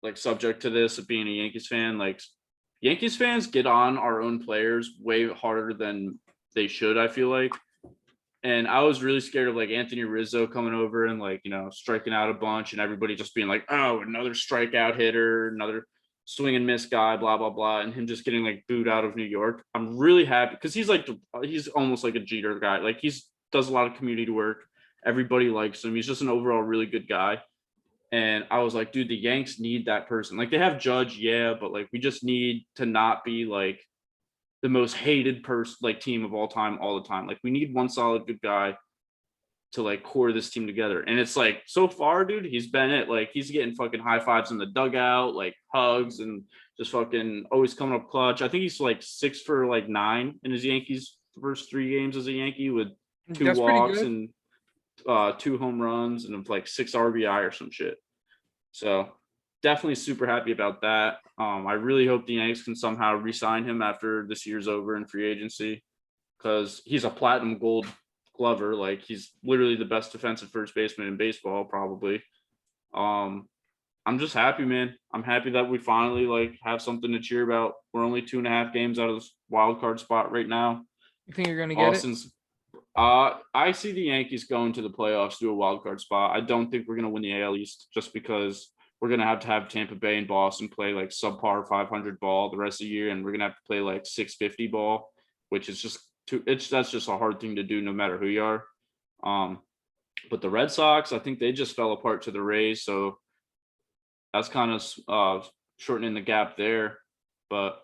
like subject to this of being a Yankees fan. Like Yankees fans get on our own players way harder than they should, I feel like. And I was really scared of like Anthony Rizzo coming over and like, striking out a bunch and everybody just being like, oh, another strikeout hitter, another swing and miss guy, blah, blah, blah. And him just getting like booed out of New York. I'm really happy because he's almost like a Jeter guy. Like does a lot of community work. Everybody likes him. He's just an overall really good guy. And I was like, dude, the Yanks need that person. Like they have Judge, yeah, but like we just need to not be like the most hated person, like team of all time, all the time. Like we need one solid good guy to like core this team together. And it's like so far, dude, he's been it. Like he's getting fucking high fives in the dugout, like hugs, and just fucking always coming up clutch. I think he's like 6 for like 9 in his Yankees first 3 games as a Yankee with 2 That's pretty walks good. and 2 home runs and like 6 RBI or some shit. So definitely super happy about that. I really hope the Yanks can somehow re-sign him after this year's over in free agency because he's a platinum gold glover. Like he's literally the best defensive first baseman in baseball, probably. I'm just happy, man. I'm happy that we finally like have something to cheer about. We're only 2.5 games out of this wild card spot right now. You think you're gonna get it? Austin's I see the Yankees going to the playoffs through a wild card spot. I don't think we're going to win the AL East just because we're going to have Tampa Bay and Boston play like subpar 500 ball the rest of the year, and we're going to have to play like 650 ball, which is just that's just a hard thing to do no matter who you are. But the Red Sox, I think they just fell apart to the Rays, so that's kind of shortening the gap there. But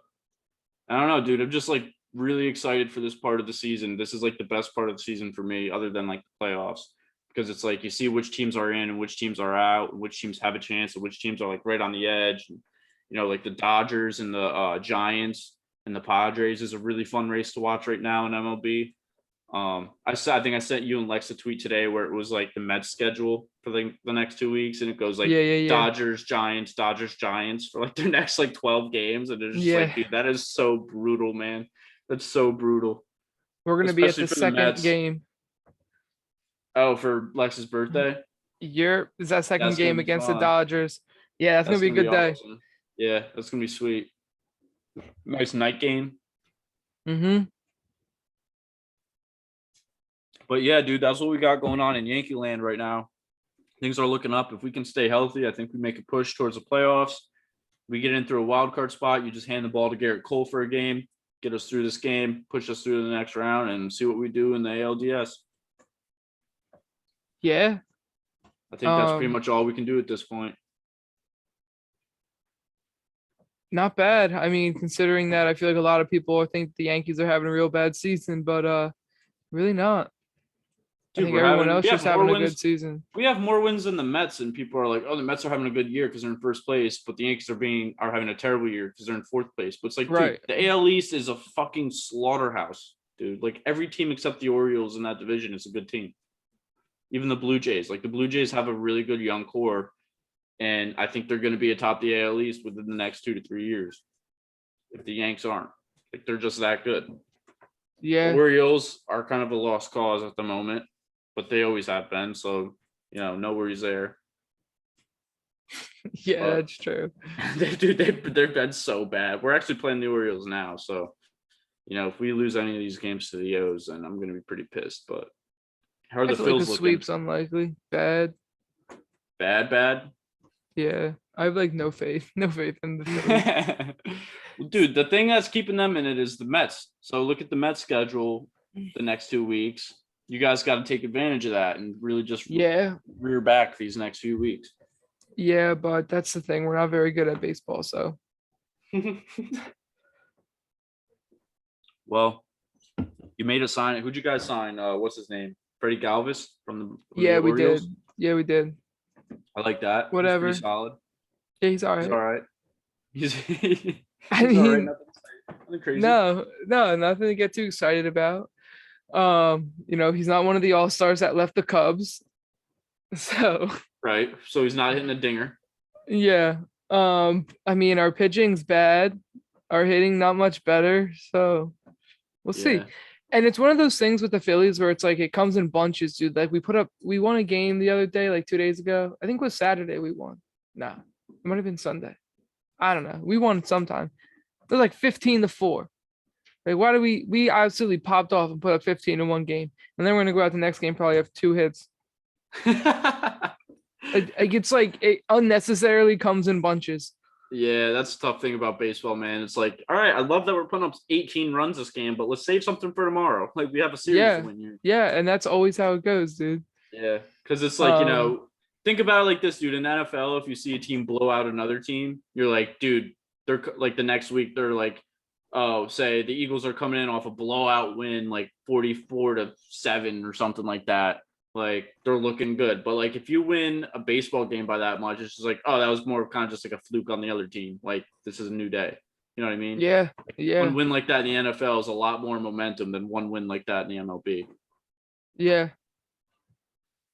I don't know, dude. I'm just like really excited for this part of the season. This is like the best part of the season for me, other than like the playoffs, because it's like you see which teams are in and which teams are out, and which teams have a chance, and which teams are like right on the edge. And, like the Dodgers and the Giants and the Padres is a really fun race to watch right now in MLB. I think I sent you and Lex a tweet today where it was like the Mets schedule for the next 2 weeks, and it goes like Yeah. Dodgers, Giants for like their next like 12 games, and it's just Yeah. like, dude, that is so brutal, man. That's so brutal, We're gonna be at especially the for the second Mets. game. Oh, for Lex's birthday, Is that second that's gonna game be against the fun. Dodgers? Yeah, that's gonna That's be a gonna be good day. awesome. Yeah, that's gonna be sweet. Nice night game. Mm-hmm. But yeah, dude, that's what we got going on in Yankee land right now. Things are looking up. If we can stay healthy, I think we make a push towards the playoffs. We get in through a wild card spot. You just hand the ball to Garrett Cole for a game. get us through this game, push us through the next round, and see what we do in the ALDS. Yeah. I think that's pretty much all we can do at this point. Not bad. I mean, considering that, I feel like a lot of people think the Yankees are having a real bad season, but really not. Dude, I think everyone else we just have more having a wins. good season. We have more wins than the Mets, and people are like, "Oh, the Mets are having a good year because they're in first place," but the Yankees are having a terrible year because they're in fourth place. But it's like, Right. dude, the AL East is a fucking slaughterhouse, dude. Like every team except the Orioles in that division is a good team. Even the Blue Jays, like the Blue Jays have a really good young core, and I think they're going to be atop the AL East within the next 2 to 3 years. If the Yanks aren't, like they're just that good. Yeah. The Orioles are kind of a lost cause at the moment, but they always have been. So, no worries there. Yeah, that's true. They've been so bad. We're actually playing the Orioles now. So, if we lose any of these games to the O's, then I'm going to be pretty pissed. But how are the I feel like Phils the looking? sweep's unlikely. Bad. Bad? Yeah. I have like no faith in the Phillies. Dude, the thing that's keeping them in it is the Mets. So look at the Mets schedule the next 2 weeks. You guys got to take advantage of that and really just rear back these next few weeks. Yeah, but that's the thing. We're not very good at baseball, so. Well, you made a sign. Who'd you guys sign? What's his name? Freddie Galvis from the Yeah, we Orioles? did. Yeah, we did. I like that. Whatever. He's pretty solid. Yeah, he's all right. He's all right. He's I mean, all right. Nothing crazy. No, nothing to get too excited about. He's not one of the all-stars that left the Cubs. So right. So he's not hitting a dinger. Yeah. I mean, our pitching's bad, our hitting not much better. So we'll see. And it's one of those things with the Phillies where it's like it comes in bunches, dude. Like we won a game the other day, like 2 days ago. I think it was Saturday we won. No, it might have been Sunday. I don't know. We won sometime. It was like 15-4. Like, why do we absolutely popped off and put up 15 in one game, and then we're gonna go out the next game probably have 2 hits. It's like it unnecessarily comes in bunches. Yeah, that's the tough thing about baseball, man. It's like, all right, I love that we're putting up 18 runs this game, but let's save something for tomorrow. Like we have a series to win here. Yeah, and that's always how it goes, dude. Yeah, because it's like, think about it like this, dude. In NFL, if you see a team blow out another team, you're like, dude, they're like the next week, they're like, oh, say the Eagles are coming in off a blowout win, like 44-7 or something like that. Like they're looking good. But like if you win a baseball game by that much, it's just like, oh, that was more kind of just like a fluke on the other team. Like this is a new day. You know what I mean? Yeah. One win like that in the NFL is a lot more momentum than one win like that in the MLB. Yeah.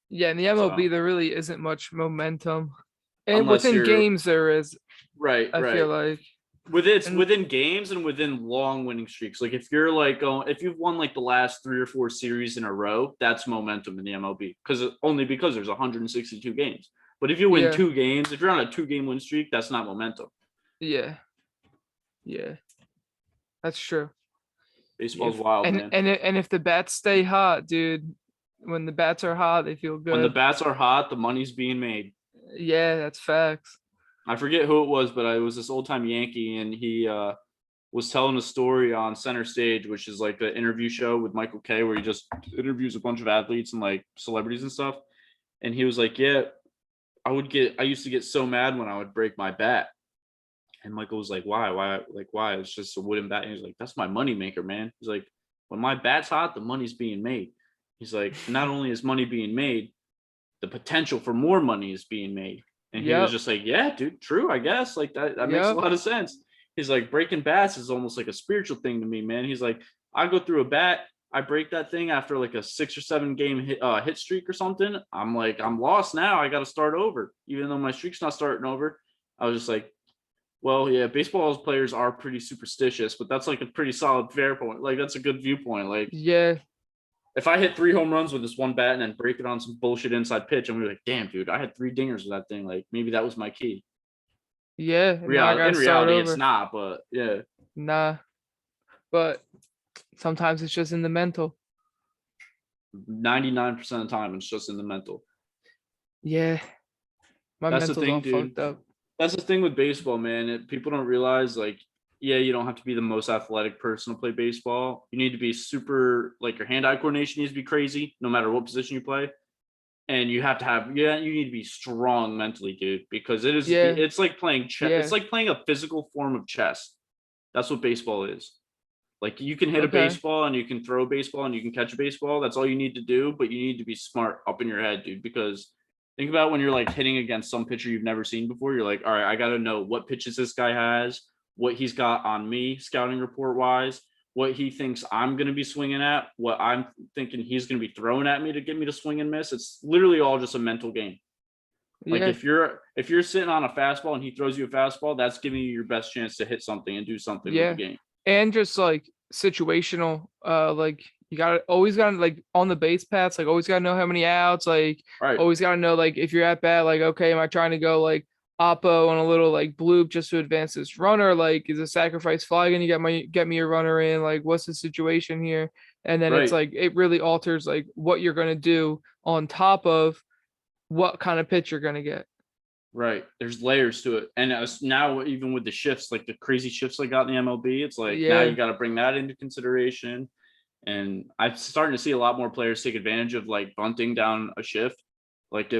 Yeah, in the MLB there really isn't much momentum. And unless within games there is. Right. I feel like within games and within long winning streaks. Like if you're like if you've won like the last 3 or 4 series in a row, that's momentum in the MLB because there's 162 games. But if you win 2 games, if you're on a 2-game win streak, that's not momentum. Yeah, that's true. Baseball's wild, man. And if the bats stay hot, dude, when the bats are hot, they feel good. When the bats are hot, the money's being made. Yeah, that's facts. I forget who it was, but it was this old-time Yankee, and he was telling a story on Center Stage, which is like an interview show with Michael Kay, where he just interviews a bunch of athletes and like celebrities and stuff. And he was like, yeah, I used to get so mad when I would break my bat. And Michael was like, why? It's just a wooden bat. And he's like, that's my money maker, man. He's like, when my bat's hot, the money's being made. He's like, not only is money being made, the potential for more money is being made. And he was just like, yeah, dude, true, I guess. Like that makes a lot of sense. He's like, breaking bats is almost like a spiritual thing to me, man. He's like, I go through a bat, I break that thing after like a 6 or 7 game hit streak or something. I'm like, I'm lost now. I got to start over, even though my streak's not starting over. I was just like, well, yeah, baseball players are pretty superstitious, but that's like a pretty solid fair point. Like that's a good viewpoint. Like, yeah. If I hit 3 home runs with this one bat and then break it on some bullshit inside pitch, I'm gonna be like, damn, dude, I had 3 dingers with that thing. Like maybe that was my key. Yeah. In reality, it's not, but yeah. Nah. But sometimes it's just in the mental. 99% of the time, it's just in the mental. Yeah. My That's mental's the thing, all dude. fucked up. That's the thing with baseball, man. People don't realize, like, yeah, you don't have to be the most athletic person to play baseball. You need to be super, like, your hand-eye coordination needs to be crazy, no matter what position you play. And you have to have, yeah, you need to be strong mentally, dude, because Yeah, it's like playing chess. It's yeah, like playing a physical form of chess. That's what baseball is. Like, you can hit a okay, baseball and you can throw a baseball and you can catch a baseball. That's all you need to do, but you need to be smart up in your head, dude, because think about when you're like hitting against some pitcher you've never seen before. You're like, all right, I got to know what pitches this guy has, what he's got on me, scouting report wise, what he thinks I'm going to be swinging at, what I'm thinking he's going to be throwing at me to get me to swing and miss. It's literally all just a mental game. Like, yeah, if you're sitting on a fastball and he throws you a fastball, that's giving you your best chance to hit something and do something with the yeah. game. And just like situational, like you gotta always gotta like on the base paths, like always gotta know how many outs, like Right. always gotta know like if you're at bat, like okay, am I trying to go like oppo on a little like bloop just to advance this runner? Like is a sacrifice fly gonna get me a runner in? Like what's the situation here? And then it's Right. like it really alters like what you're gonna do on top of what kind of pitch you're gonna get. Right. There's layers to it. And now, even with the shifts, like the crazy shifts they got in the MLB, it's like now you Yeah. got to bring that into consideration. And I'm starting to see a lot more players take advantage of like bunting down a shift. Hmm. Like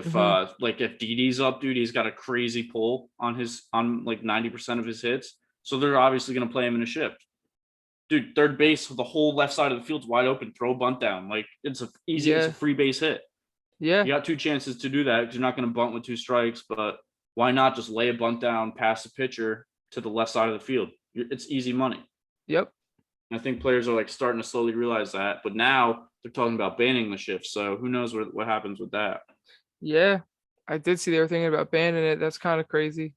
if Didi's up, dude, he's got a crazy pull on like 90% of his hits. So they're obviously gonna play him in a shift. Dude, third base, the whole left side of the field's wide open, throw a bunt down. Like it's a Yeah. free base hit. Yeah. You got two chances to do that because you're not going to bunt with two strikes, but why not just lay a bunt down past the pitcher to the left side of the field? It's easy money. Yep. And I think players are like starting to slowly realize that, but now they're talking about banning the shift. So who knows what happens with that? Yeah. I did see they were thinking about banning it. That's kind of crazy.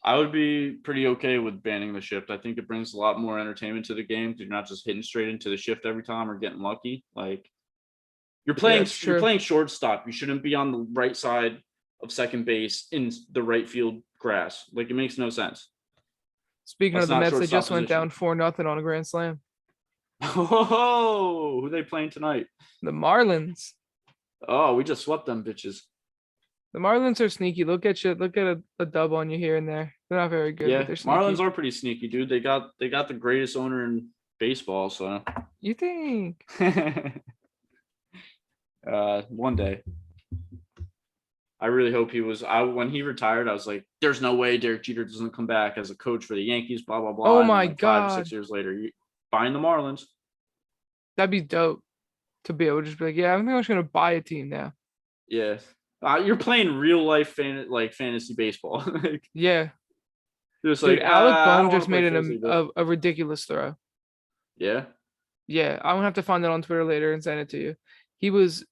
I would be pretty okay with banning the shift. I think it brings a lot more entertainment to the game. You're not just hitting straight into the shift every time or getting lucky. Like, Yeah, it's you're true. playing shortstop. You shouldn't be on the right side of second base in the right field grass. Like, it makes no sense. Speaking That's of the not Mets, they shortstop just went position. down 4-0 on a grand slam. Oh, who they playing tonight? The Marlins. Oh, we just swept them bitches. The Marlins are sneaky. Look at a dub on you here and there. They're not very good, but Yeah, they're Marlins sneaky. are pretty sneaky, dude. They got the greatest owner in baseball. So, You think? one day. I really hope he was. I When he retired, I was like, "There's no way Derek Jeter doesn't come back as a coach for the Yankees." Blah blah Oh blah. And then my like 5 or 6 God. years later, you buying the Marlins. That'd be dope to be able to just be like, yeah, I think I'm just gonna buy a team now. Yeah, you're playing real life like fantasy baseball. Like, Yeah. just Dude, like, Alec I Bohm don't want just to play made fantasy, but a ridiculous throw. yeah. Yeah, I'm gonna have to find that on Twitter later and send it to you. He was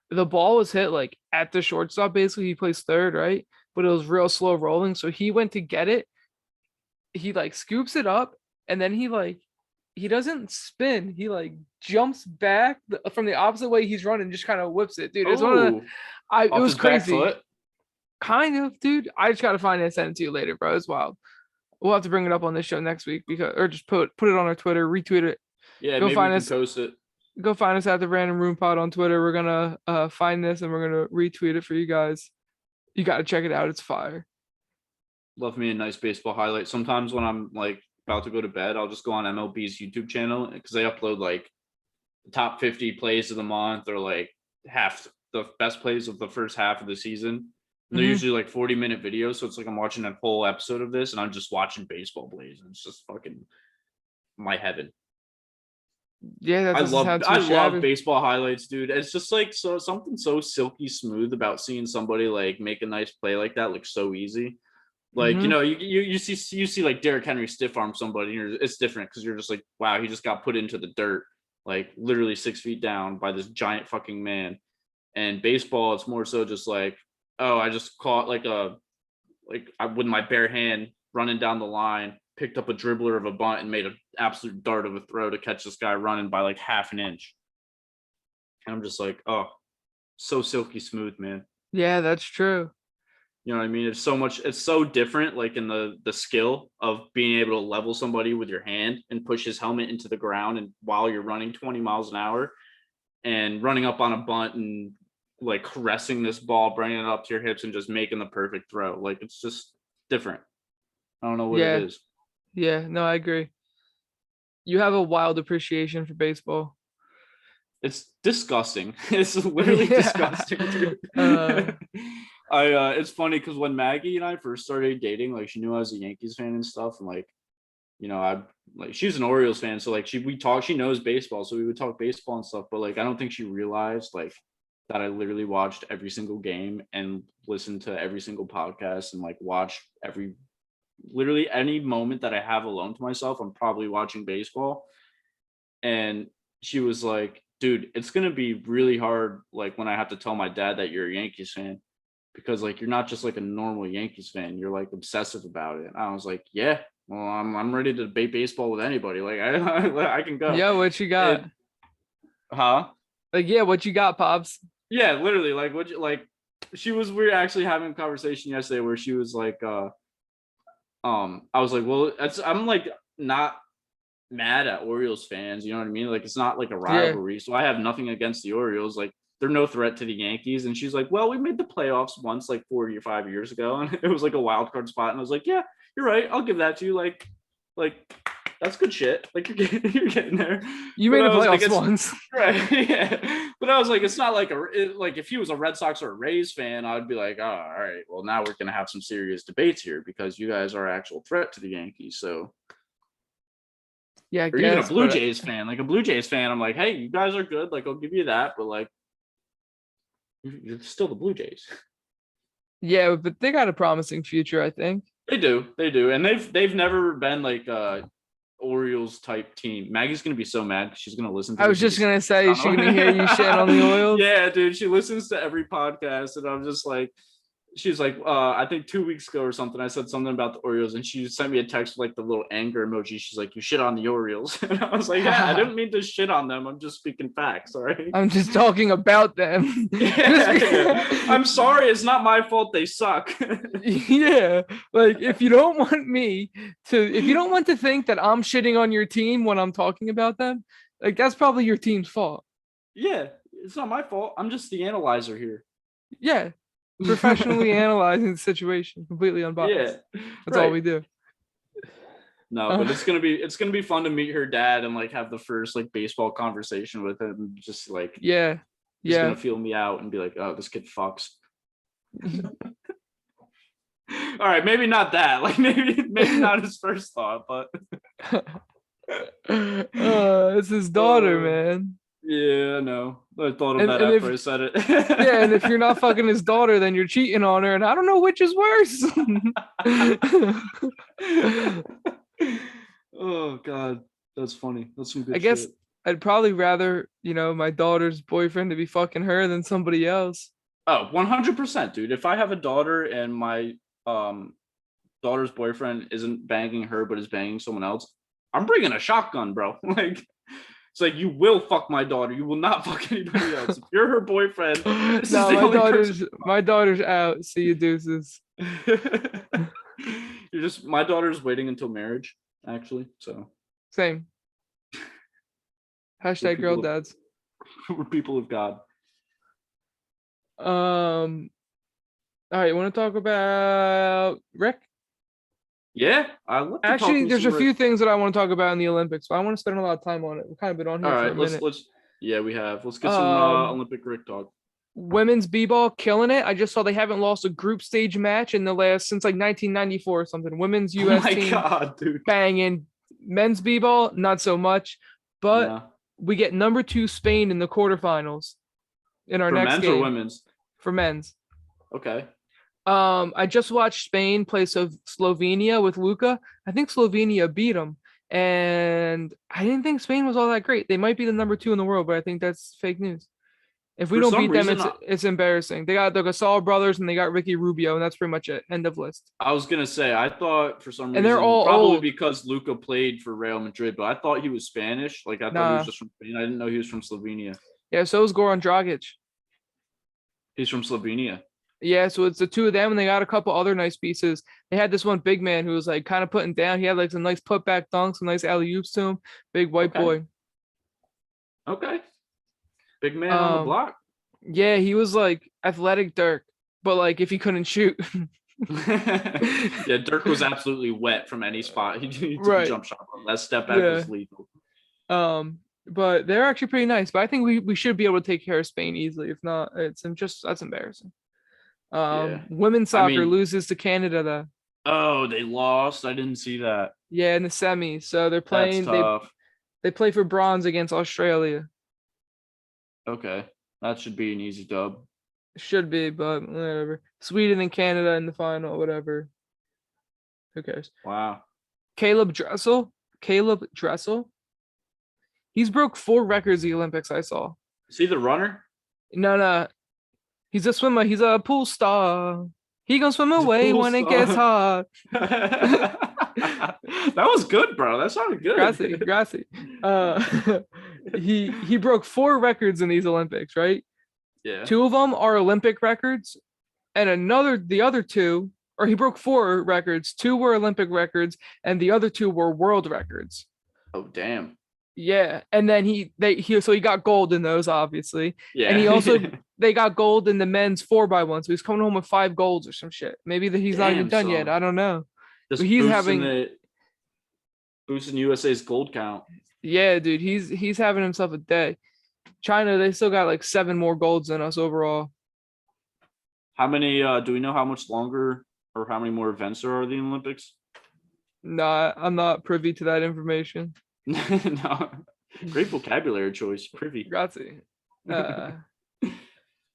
the ball was hit like at the shortstop, basically. He plays third, right? But it was real slow rolling. So he went to get it. He like scoops it up and then he doesn't spin. He like jumps back from the opposite way he's running, just kind of whips it. Dude, it's one of the Oh, it off was his back crazy. foot. Kind of, dude. I just gotta find it and send it to you later, bro. It's wild. We'll have to bring it up on this show next week because or just put it on our Twitter, retweet it. Yeah, Go maybe we find can us post it. go find us at the Random Room Pod on Twitter. We're gonna find this and we're gonna retweet it for you guys. You gotta check it out. It's fire. Love me a nice baseball highlight. Sometimes when I'm like about to go to bed, I'll just go on MLB's YouTube channel because they upload like the top 50 plays of the month or like half the best plays of the first half of the season. And they're Hmm. usually like 40-minute videos. So it's like I'm watching a whole episode of this and I'm just watching baseball plays. And it's just fucking my heaven. Yeah, that doesn't sound too I love shabby. baseball highlights, dude. It's just like so something so silky smooth about seeing somebody like make a nice play like that look so easy. Like, Hmm. you see like Derrick Henry stiff arm somebody, and it's different because you're just like, wow, he just got put into the dirt, like literally 6 feet down by this giant fucking man. And baseball, it's more so just like, oh, I just caught with my bare hand running down the line, picked up a dribbler of a bunt and made an absolute dart of a throw to catch this guy running by like half an inch. And I'm just like, oh, so silky smooth, man. Yeah, that's true. You know what I mean? It's so different, like in the skill of being able to level somebody with your hand and push his helmet into the ground and while you're running 20 miles an hour and running up on a bunt and like caressing this ball, bringing it up to your hips and just making the perfect throw. Like, it's just different. I don't know what it Yeah, is. yeah. No, I agree. You have a wild appreciation for baseball. It's disgusting. It's literally Yeah. disgusting, dude. Uh, It's funny because when Maggie and I first started dating, like she knew I was a Yankees fan and stuff, and like, I like she's an Orioles fan, so like she knows baseball, so we would talk baseball and stuff, but like I don't think she realized like that I literally watched every single game and listened to every single podcast and like watch literally any moment that I have alone to myself, I'm probably watching baseball. And she was like, dude, it's gonna be really hard like when I have to tell my dad that you're a Yankees fan, because like you're not just like a normal Yankees fan, you're like obsessive about it. I was like, yeah, well, I'm ready to debate baseball with anybody. Like I can go. yeah, what you got? And, huh? Like, yeah, what you got, pops? Yeah, literally. Like what you like. We were actually having a conversation yesterday where she was like, I was like, well, I'm like not mad at Orioles fans, you know what I mean? Like it's not like a rivalry, so I have nothing against the Orioles. Like they're no threat to the Yankees. And she's like, well, we made the playoffs once like 4 or 5 years ago, and it was like a wild card spot. And I was like, yeah, you're right. I'll give that to you. Like that's good shit. Like you're getting there. You But made the I was like, playoffs once. right? Yeah. But I was like, it's not like like if he was a Red Sox or a Rays fan, I'd be like, oh, all right, well now we're gonna have some serious debates here because you guys are actual threat to the Yankees. So Yeah, I or even a guess, Blue but Jays fan, like a Blue Jays fan, I'm like, hey, you guys are good. Like, I'll give you that, but like, you're still the Blue Jays. yeah, but they got a promising future, I think. They do, and they've never been like Orioles type team. Maggie's gonna be so mad because she's gonna listen to I this was and just gonna say, is she gonna hear you shit on the Orioles? Yeah, dude, she listens to every podcast, and I'm just like, she's like, I think 2 weeks ago or something, I said something about the Orioles, and she sent me a text with like the little anger emoji. She's like, you shit on the Orioles. And I was like, yeah, I didn't mean to shit on them. I'm just speaking facts, all right? I'm just talking about them. Yeah. I'm sorry, it's not my fault they suck. Yeah, like if you don't want to think that I'm shitting on your team when I'm talking about them, like that's probably your team's fault. Yeah, it's not my fault. I'm just the analyzer here. Yeah, professionally analyzing the situation, completely unbiased. Yeah, That's all we do. No, but it's gonna be fun to meet her dad and like have the first like baseball conversation with him. Just like Yeah, he's yeah. gonna feel me out and be like, oh, this kid fucks. All right, maybe not that. Like maybe not his first thought, but It's his daughter, man. yeah, no. I thought of And that and after if I said it. yeah, and if you're not fucking his daughter, then you're cheating on her, and I don't know which is worse. Oh God, that's funny. That's some good I guess shit. I'd probably rather, my daughter's boyfriend to be fucking her than somebody else. Oh, 100%, dude. If I have a daughter and my daughter's boyfriend isn't banging her but is banging someone else, I'm bringing a shotgun, bro. Like it's like, you will fuck my daughter. You will not fuck anybody else. If you're her boyfriend, this No, is the only my daughter's out. See you, deuces. My daughter's waiting until marriage, actually. So Same. Hashtag girl dads. We're people of God. All right, want to talk about Rick? Yeah, I love to Actually, talk there's a Rick. few things that I want to talk about in the Olympics, but I want to spend a lot of time on it. We've kind of been on here All for right, a minute. let's yeah, we have. Let's get some Olympic Rick talk. Women's b-ball killing it. I just saw they haven't lost a group stage match since like 1994 or something. Women's US team God, dude. banging. Men's b-ball not so much, but we get number 2 Spain in the quarterfinals in our next game. For men's or women's? For men's. Okay. I just watched Spain play Slovenia with Luka. I think Slovenia beat them, and I didn't think Spain was all that great. They might be the number 2 in the world, but I think that's fake news. If we don't beat them, it's embarrassing. They got the Gasol brothers and they got Ricky Rubio, and that's pretty much it. End of list. I was gonna say, I thought for some reason, and they're all probably old. because Luka played for Real Madrid, but I thought he was Spanish. Like I thought he was just from Spain. I didn't know he was from Slovenia. Yeah, so is Goran Dragic. He's from Slovenia. Yeah, so it's the 2 of them, and they got a couple other nice pieces. They had this one big man who was like kind of putting down. He had like some nice putback dunks, some nice alley oops to him. Big white boy. Okay. Big man on the block. Yeah, he was like athletic Dirk, but like if he couldn't shoot. Yeah, Dirk was absolutely wet from any spot. He took a jump shot. That step back was lethal. But they're actually pretty nice. But I think we should be able to take care of Spain easily. If not, it's just that's embarrassing. Yeah. Women's I soccer mean, loses to Canada though. oh, they lost. I didn't see that. Yeah, in the semis. So they're That's playing. tough. They play for bronze against Australia. Okay. That should be an easy dub. Should be, but whatever. Sweden and Canada in the final, whatever. Who cares? Wow. Caleb Dressel. Caleb Dressel. He's broke 4 records at the Olympics. I saw. See the runner? No, no. He's a swimmer. He's a pool star. He gonna swim He's a away pool when it gets star. hot. That was good, bro. That sounded good. Grassy. He broke 4 records in these Olympics, right? Yeah. 2 of them are Olympic records, and the other 2, or he broke 4 records. 2 were Olympic records, and the other 2 were world records. Oh damn. Yeah, and then he got gold in those, obviously. Yeah. And he also they got gold in the men's 4x1, so he's coming home with 5 golds or some shit. Maybe he's not even Damn, done yet. son. I don't know. Just But he's having boosting USA's gold count. yeah, dude. He's having himself a day. China, they still got like 7 more golds than us overall. How many do we know how much longer or how many more events there are in the Olympics? Nah, I'm not privy to that information. No. Great vocabulary choice. Privy. Grazie.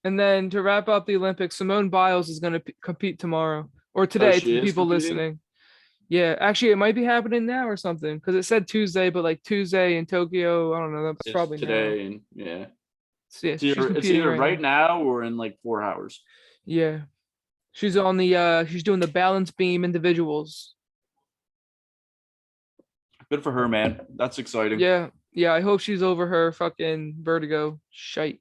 And then to wrap up the Olympics, Simone Biles is going to compete tomorrow or today to she the is people competing? listening. Yeah, actually, it might be happening now or something because it said Tuesday, but like Tuesday in Tokyo, I don't know. That's It's probably today and yeah. now. So, yeah, It's she's either, competing right now. now or in like 4 hours. Yeah, she's on the she's doing the balance beam individuals. Good for her, man. That's exciting. Yeah, yeah. I hope she's over her fucking vertigo shite.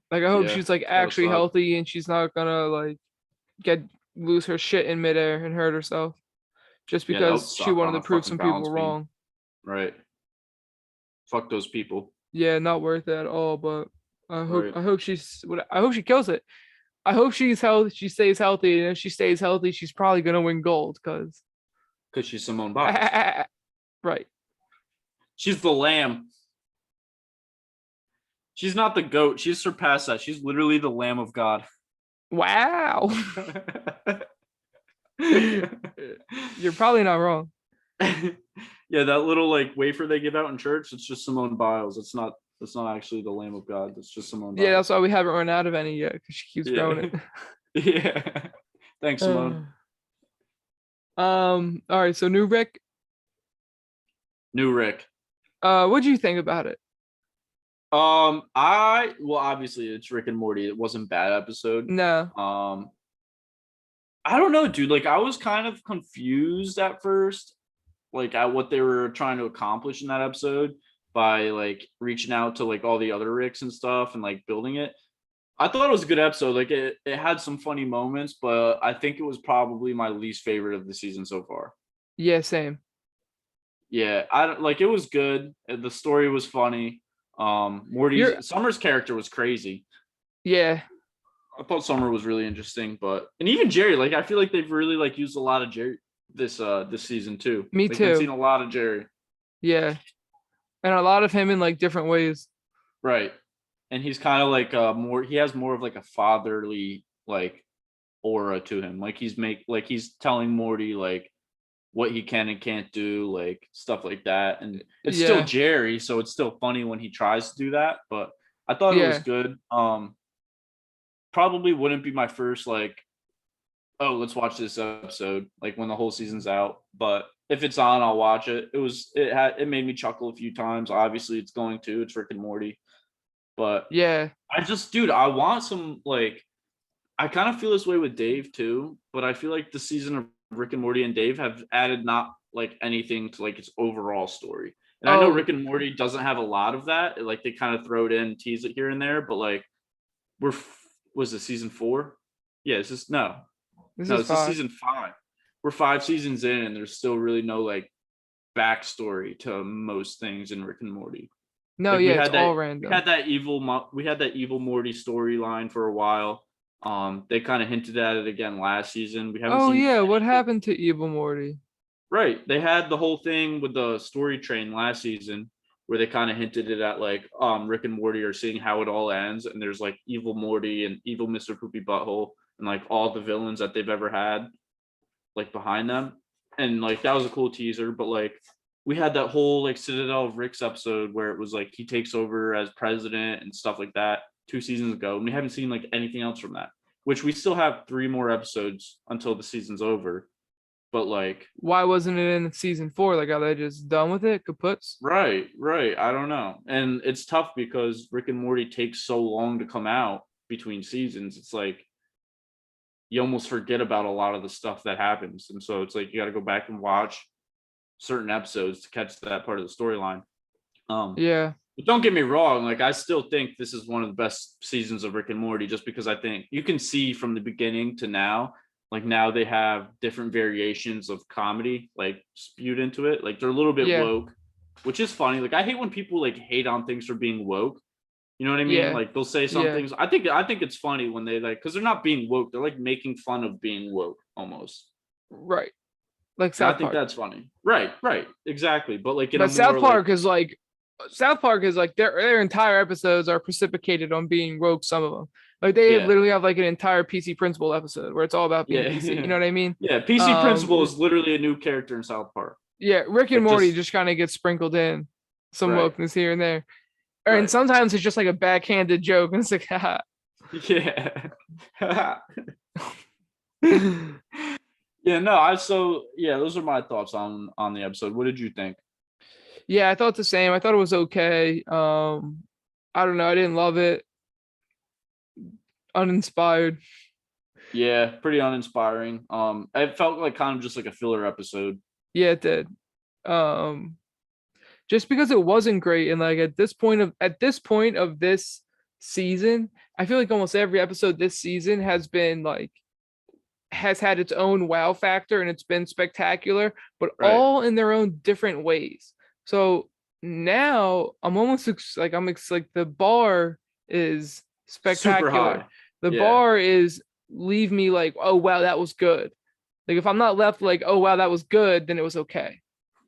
Like I hope Yeah, she's like it's gotta actually suck. healthy and she's not gonna like lose her shit in midair and hurt herself just Yeah, that would because she suck wanted on to a prove fucking some people balance beam. wrong. Right. Fuck those people. Yeah, not worth it at all. But Right. I hope she kills it. I hope she's healthy. She stays healthy, and if she stays healthy, she's probably gonna win gold. Cause Because she's Simone Biles. right. She's the lamb. She's not the goat. She's surpassed that. She's literally the lamb of God. Wow. You're probably not wrong. Yeah, that little like wafer they give out in church, it's just Simone Biles. It's not actually the Lamb of God. It's just Simone Biles. Yeah, that's why we haven't run out of any yet because she keeps growing it. Yeah. Thanks, Simone. All right, so new Rick. New Rick. What do you think about it? Obviously it's Rick and Morty. It wasn't a bad episode. No. I don't know, dude. Like I was kind of confused at first, like at what they were trying to accomplish in that episode by like reaching out to like all the other Ricks and stuff and like building it. I thought it was a good episode. Like it had some funny moments, but I think it was probably my least favorite of the season so far. Yeah, same. Yeah, I don't like it was good. The story was funny. Summer's character was crazy. Yeah. I thought Summer was really interesting, and even Jerry, like I feel like they've really like used a lot of Jerry this season too. Me like, too. I've seen a lot of Jerry. Yeah. And a lot of him in like different ways. Right. And he's kind of like he has more of like a fatherly like aura to him. Like he's telling Morty like what he can and can't do, like stuff like that. And it's still Jerry, so it's still funny when he tries to do that. But I thought it was good. Probably wouldn't be my first like, oh, let's watch this episode like when the whole season's out. But if it's on, I'll watch it. It made me chuckle a few times. Obviously, it's Rick and Morty. But yeah, I want some like, I kind of feel this way with Dave too. But I feel like the season of Rick and Morty and Dave have added not like anything to like its overall story. And I know Rick and Morty doesn't have a lot of that. Like they kind of throw it in, tease it here and there. But like was it season 4? Yeah, this is season 5. We're 5 seasons in, and there's still really no like backstory to most things in Rick and Morty. No, like, it's all random. We had that evil Morty storyline for a while. They kind of hinted at it again last season. We haven't seen what happened to evil Morty? Right. They had the whole thing with the story train last season where they kind of hinted it at like Rick and Morty are seeing how it all ends, and there's like evil Morty and evil Mr. Poopy Butthole and like all the villains that they've ever had like behind them. And like that was a cool teaser, but like we had that whole like Citadel of Rick's episode where it was like he takes over as president and stuff like that 2 seasons ago, and we haven't seen like anything else from that, which we still have 3 more episodes until the season's over. But like, Why wasn't it in season 4? Like, are they just done with it? Kaputs? right, I don't know. And it's tough because Rick and Morty takes so long to come out between seasons. It's like you almost forget about a lot of the stuff that happens. And so it's like you got to go back and watch certain episodes to catch that part of the storyline. Yeah. But don't get me wrong, like I still think this is one of the best seasons of Rick and Morty, just because I think you can see from the beginning to now, like now they have different variations of comedy like spewed into it. Like they're a little bit woke, which is funny. Like I hate when people like hate on things for being woke. You know what I mean? Yeah. Like they'll say some things. I think it's funny when they like, because they're not being woke. They're like making fun of being woke almost. Right. Like And South I think Park. that's funny. Right, exactly. But like in But a South more Park like, is like their entire episodes are precipitated on being woke. Some of them, like they Yeah. literally have like an entire PC Principal episode where it's all about being PC. You know what I mean? Yeah, PC Principal is literally a new character in South Park. Yeah, Rick and Like Morty just kind of gets sprinkled in some Right. wokeness here and there, and Right. sometimes it's just like a backhanded joke, and it's like, haha. Yeah. Yeah, no, those are my thoughts on the episode. What did you think? Yeah, I thought the same. I thought it was okay. I don't know. I didn't love it. Uninspired. Yeah, pretty uninspiring. It felt like kind of just like a filler episode. Yeah, it did. Just because it wasn't great, and like at this point of this season, I feel like almost every episode this season has had its own wow factor and it's been spectacular, but Right. all in their own different ways. So now I'm almost like the bar is spectacular. Super high. The Yeah. bar is leave me like, oh wow, that was good. Like if I'm not left like, oh wow, that was good, then it was okay.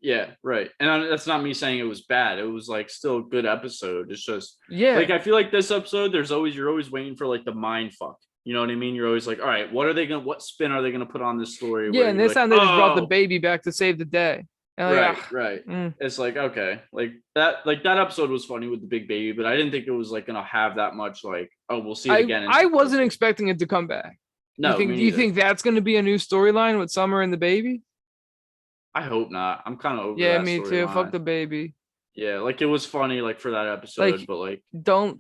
Yeah, right. And that's not me saying it was bad. It was like still a good episode. It's just Yeah. like I feel like this episode, you're always waiting for like the mind fuck. You know what I mean? You're always like, all right, what spin are they gonna put on this story? Yeah, and this time they just brought the "Oh." baby back to save the day. And like, Right. mm. It's like, okay, like that episode was funny with the big baby, but I didn't think it was like gonna have that much like, oh, we'll see it again. I wasn't expecting it to come back. No, do you think that's going to be a new storyline with Summer and the baby? I hope not. I'm kind of over Yeah, that me too. storyline. Fuck the baby. Yeah, like it was funny like for that episode, Like, but like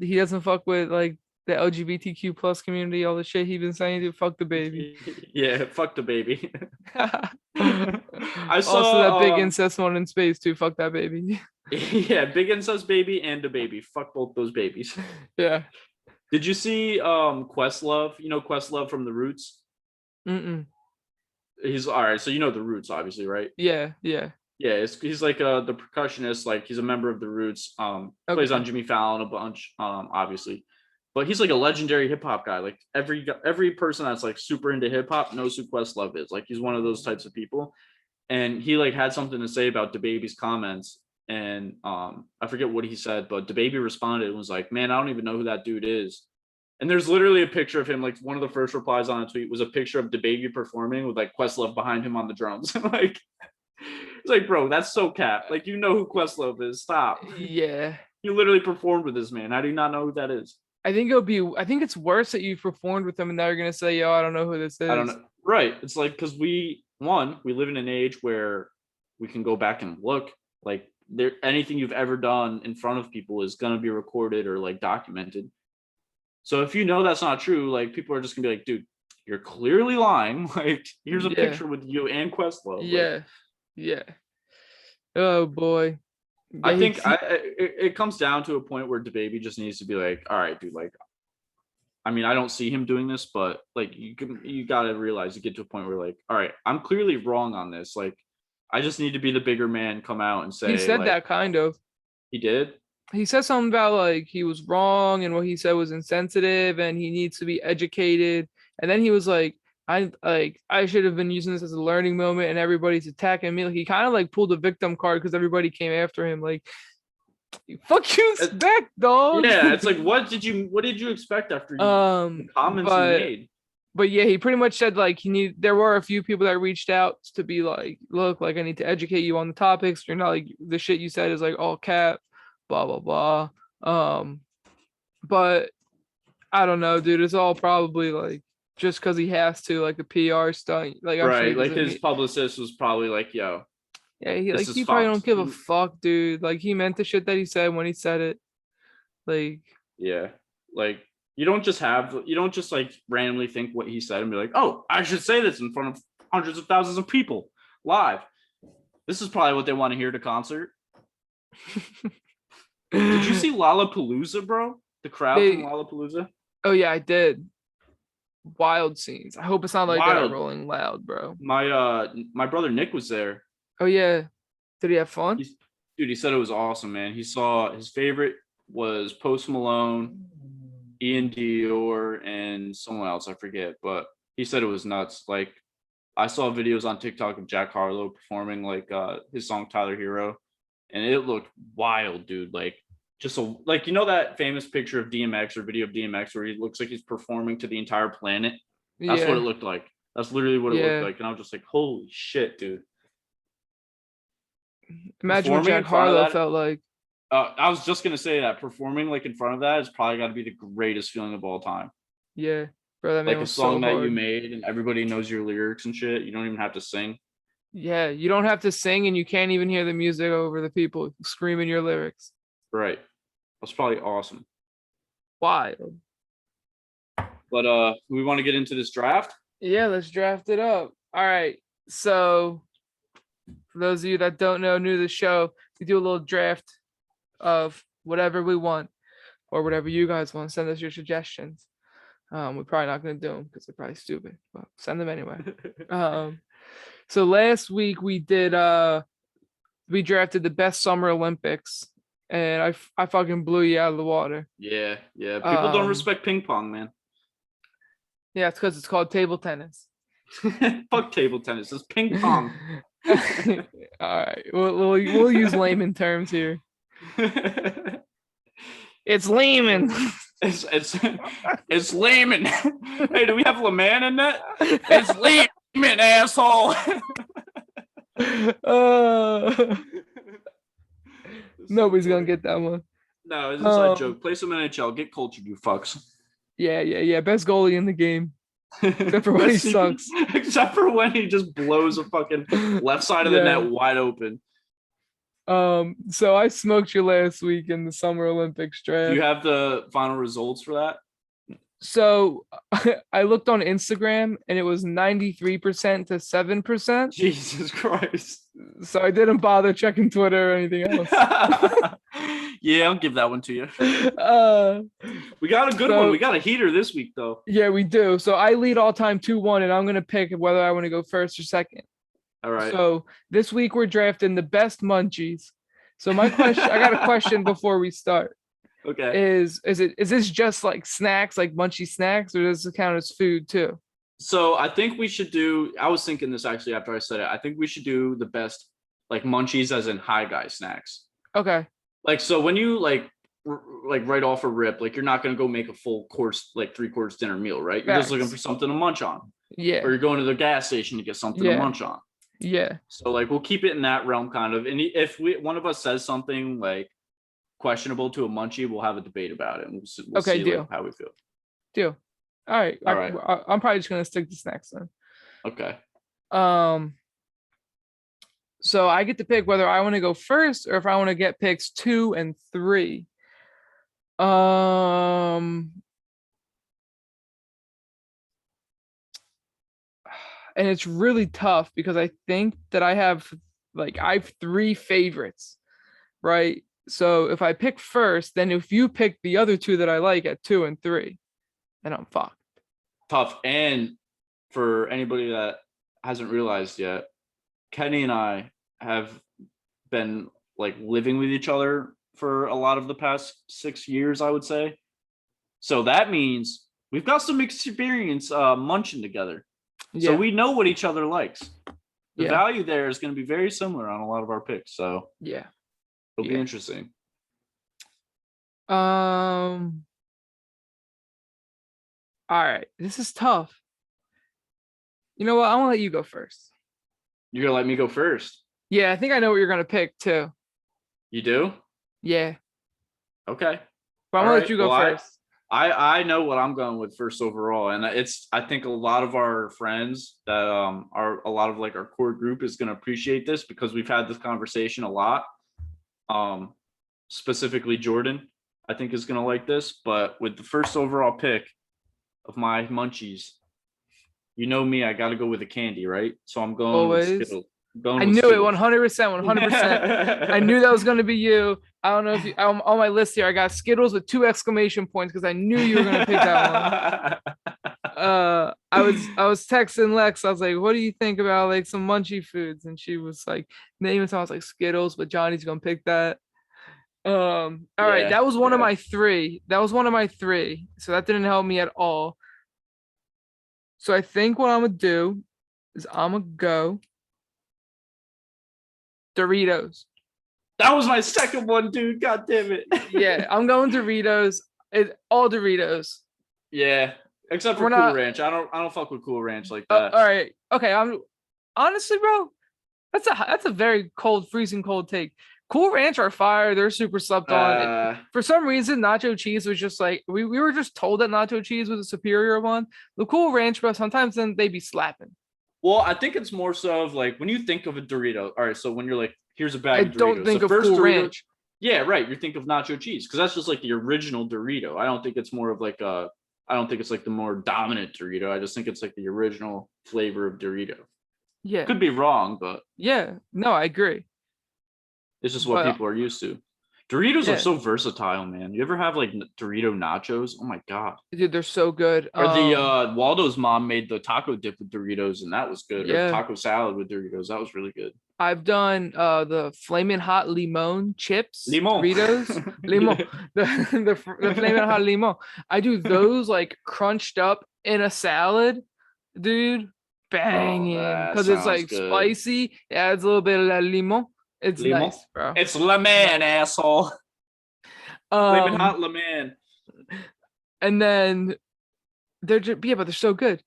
he doesn't fuck with like the LGBTQ plus community, all the shit he been saying to fuck the baby. Yeah, fuck the baby. I saw also that big incest one in space too. Fuck that baby. Yeah, big incest baby and a baby. Fuck both those babies. Yeah. Did you see Questlove? You know Questlove from The Roots? Mm-mm. He's all right. So you know The Roots, obviously, right? Yeah. Yeah, he's like the percussionist. Like he's a member of The Roots. Plays on Jimmy Fallon a bunch. Obviously, but he's like a legendary hip hop guy. Like every person that's like super into hip hop knows who Questlove is. Like he's one of those types of people. And he like had something to say about DaBaby's comments. And I forget what he said, but DaBaby responded and was like, "Man, I don't even know who that dude is." And there's literally a picture of him. Like one of the first replies on a tweet was a picture of DaBaby performing with like Questlove behind him on the drums. Like it's like, bro, that's so cap. Like you know who Questlove is. Stop. Yeah. You literally performed with this man. How do you not know who that is? I think it's worse that you performed with him and now you're gonna say, yo, I don't know who this is. I don't know. Right. It's like because we live in an age where we can go back and look. Like anything you've ever done in front of people is gonna be recorded or like documented. So if you know that's not true, like people are just gonna be like, dude, you're clearly lying. Like here's a picture with you and Questlove. Yeah. Like, yeah. Oh boy. Yeah, I think it comes down to a point where DaBaby just needs to be like, all right, dude, like, I mean, I don't see him doing this, but like you gotta realize you get to a point where like, all right, I'm clearly wrong on this. Like, I just need to be the bigger man, come out and say he said like, that kind of. He did? He said something about like he was wrong and what he said was insensitive and he needs to be educated. And then he was like, I should have been using this as a learning moment and everybody's attacking me. Like he kind of like pulled a victim card because everybody came after him. Like Fuck you expect, dog. Yeah, it's like what did you expect after the comments he made? But yeah, he pretty much said like there were a few people that reached out to be like, look, like I need to educate you on the topics. You're not like the shit you said is like all cap, blah blah blah. But I don't know, dude. It's all probably like just because he has to, like a PR stunt. Like I'm sure Right, like his publicist was probably like, "Yo, yeah, he this like is he probably don't fucked." give a fuck, dude. Like he meant the shit that he said when he said it. Like Yeah, like you don't just like randomly think what he said and be like, "Oh, I should say this in front of hundreds of thousands of people live." This is probably what they want to hear at a concert. Did you see Lollapalooza, bro? The crowd from Lollapalooza? Oh yeah, I did. Wild scenes. I hope it's not like Wild. that Rolling Loud, bro. My brother Nick was there. Oh yeah. Did he have fun? Dude, he said it was awesome, man. He saw his favorite was Post Malone, Ian Dior, and someone else, I forget, but he said it was nuts. Like I saw videos on TikTok of Jack Harlow performing like his song Tyler Hero, and it looked wild, dude. Like just like you know that famous picture of DMX or video of DMX where he looks like he's performing to the entire planet. That's what it looked like. That's literally what it looked like, and I was just like, holy shit, dude. Imagine what Jack Harlow felt like. I was just gonna say that performing like in front of that is probably got to be the greatest feeling of all time. Yeah, bro, that like a song so that you made and everybody knows your lyrics and shit. You don't even have to sing. Yeah, you don't have to sing, and you can't even hear the music over the people screaming your lyrics. Right, that's probably awesome. Wild. But we want to get into this draft. Yeah, let's draft it up. All right. So, for those of you that don't know, new to the show, we do a little draft of whatever we want or whatever you guys want. Send us your suggestions. We're probably not going to do them because they're probably stupid, but send them anyway. So last week we did we drafted the best Summer Olympics, and I fucking blew you out of the water. Yeah. People don't respect ping pong, man. Yeah, it's because it's called table tennis. Fuck table tennis. It's ping pong. All right, we'll use layman terms here. It's layman. It's layman. Hey, do we have LeMan in that? It's layman, asshole. Nobody's gonna get that one. No, it's an inside joke. Play some NHL. Get cultured, you fucks. Yeah. Best goalie in the game. Except for when he sucks. Except for when he just blows a fucking left side of the net wide open. So I smoked you last week in the Summer Olympics draft. Do you have the final results for that? So I looked on Instagram and it was 93% to 7%. Jesus Christ. So I didn't bother checking Twitter or anything else. Yeah, I'll give that one to you. We got a good one. We got a heater this week, though. Yeah, we do. So I lead all time 2-1, and I'm going to pick whether I want to go first or second. All right. So this week we're drafting the best munchies. So my question, I got a question before we start. Okay. Is this just like snacks, like munchie snacks, or does it count as food too? So I think we should do, I was thinking this actually after I said it. I think we should do the best like munchies as in high guy snacks. Okay. Like, so when you like right off a rip, like you're not going to go make a full course, like 3-course dinner meal, right? You're just looking for something to munch on. Yeah. Or you're going to the gas station to get something to munch on. Yeah. So like, we'll keep it in that realm kind of. And if one of us says something like questionable to a munchie, we'll have a debate about it. And we'll see deal. Like, how we feel. Deal. All right. I'm probably just going to stick to snacks then. Okay. So I get to pick whether I want to go first or if I want to get picks 2 and 3. And it's really tough because I think that I have 3 favorites, right? So if I pick first, then if you pick the other 2 that I like at 2 and 3, then I'm fucked. Tough. And for anybody that hasn't realized yet, Kenny and I have been like living with each other for a lot of the past 6 years, I would say. So that means we've got some experience munching together. Yeah. So we know what each other likes. The value there is going to be very similar on a lot of our picks. So yeah, it'll be interesting. Um. All right. This is tough. You know what? I want to let you go first. You're gonna let me go first. Yeah, I think I know what you're gonna pick too. You do? Yeah, Okay. but I'm All gonna let right. you go Well, I first. I know what I'm going with first overall, and it's I think a lot of our friends that are a lot of like our core group is gonna appreciate this because we've had this conversation a lot. Um, Specifically Jordan, I think is gonna like this. But with the first overall pick of my munchies, you know me, I got to go with a candy, right? So I'm going with Always. Skittles. I'm going I with knew it Skittles. 100%, 100%. I knew that was gonna be you. I don't know if you on my list here. I got Skittles with 2 exclamation points because I knew you were gonna pick that one. I was texting Lex. I was like, "What do you think about like some munchie foods?" And she was like, naming sounds like Skittles, but Johnny's gonna pick that. All right, Yeah, that was one of yeah. my three. That was one of my three. So that didn't help me at all. So I think what I'm gonna do is I'm gonna go Doritos. That was my second one, dude. God damn it. Yeah, I'm going Doritos. All Doritos. Yeah, except for We're Cool not. Ranch. I don't fuck with Cool Ranch like that. All right. Okay. I'm honestly, bro. That's a very cold, freezing cold take. Cool Ranch are fire. They're super slept on. Uh, For some reason, nacho cheese was just like we were just told that nacho cheese was a superior one. The Cool Ranch, bro. Sometimes then they be slapping. well, I think it's more so of like when you think of a Dorito. All right, so when you're like, here's a I bag of don't Doritos. The think of first Cool Dorito, Ranch. yeah, right. You think of nacho cheese because that's just like the original Dorito. I don't think it's more of like a. I don't think it's like the more dominant Dorito. I just think it's like the original flavor of Dorito. Yeah. Could be wrong, but Yeah. No, I agree. it's just what But people are used to. Doritos are yeah, so versatile, man. You ever have like Dorito nachos? Oh my god. dude, they're so good. Or the Waldo's mom made the taco dip with Doritos, and that was good. Or Yeah. taco salad with Doritos, that was really good. I've done the flaming hot limon chips, Limon. Doritos, limon, the flaming hot limon. I do those like crunched up in a salad, dude, Oh, banging that because it's sounds like good. spicy. It adds a little bit of that limon. It's Limon. nice, bro. It's Le It's Man, nice. asshole. Flaming Um, hot Le Man. and then they're just yeah, but they're so good.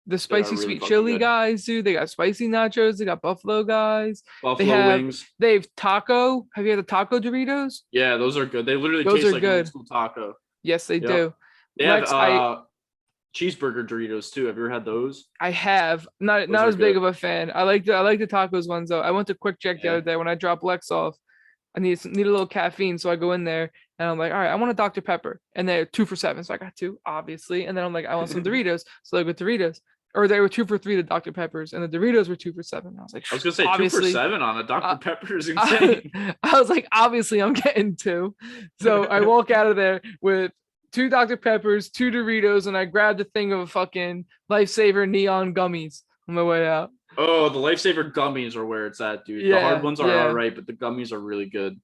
The They are spicy really sweet fucking chili good. guys, dude. They got spicy nachos. They got buffalo guys. They Buffalo have wings. they have taco. Have you had the taco Doritos? Yeah, those are good. They literally Those taste are like an old good. school taco. Yes, they Yep. do. They have Lex, I cheeseburger Doritos too. Have you ever had those? I have Those not are as big good. of a fan. I like the tacos ones though. I went to Quick Check the Yeah. other day when I dropped Lex off. I need a little caffeine, so I go in there and I'm like, all right, I want a Dr Pepper, and they're 2 for $7, so I got two, obviously. And then I'm like, I want some Doritos, so I go Doritos, or they were 2 for $3 the Dr Peppers, and the Doritos were 2 for $7. I was like, I was gonna say two for obviously, seven on a uh, Dr. Pepper is I, insane. I was like, obviously, I'm getting two. So I walk out of there with two Dr. Peppers, two Doritos, and I grabbed a thing of fucking Lifesaver neon gummies on my way out. Oh, the Lifesaver gummies are where it's at, dude. The hard Yeah, ones are all yeah. right, but the gummies are really good.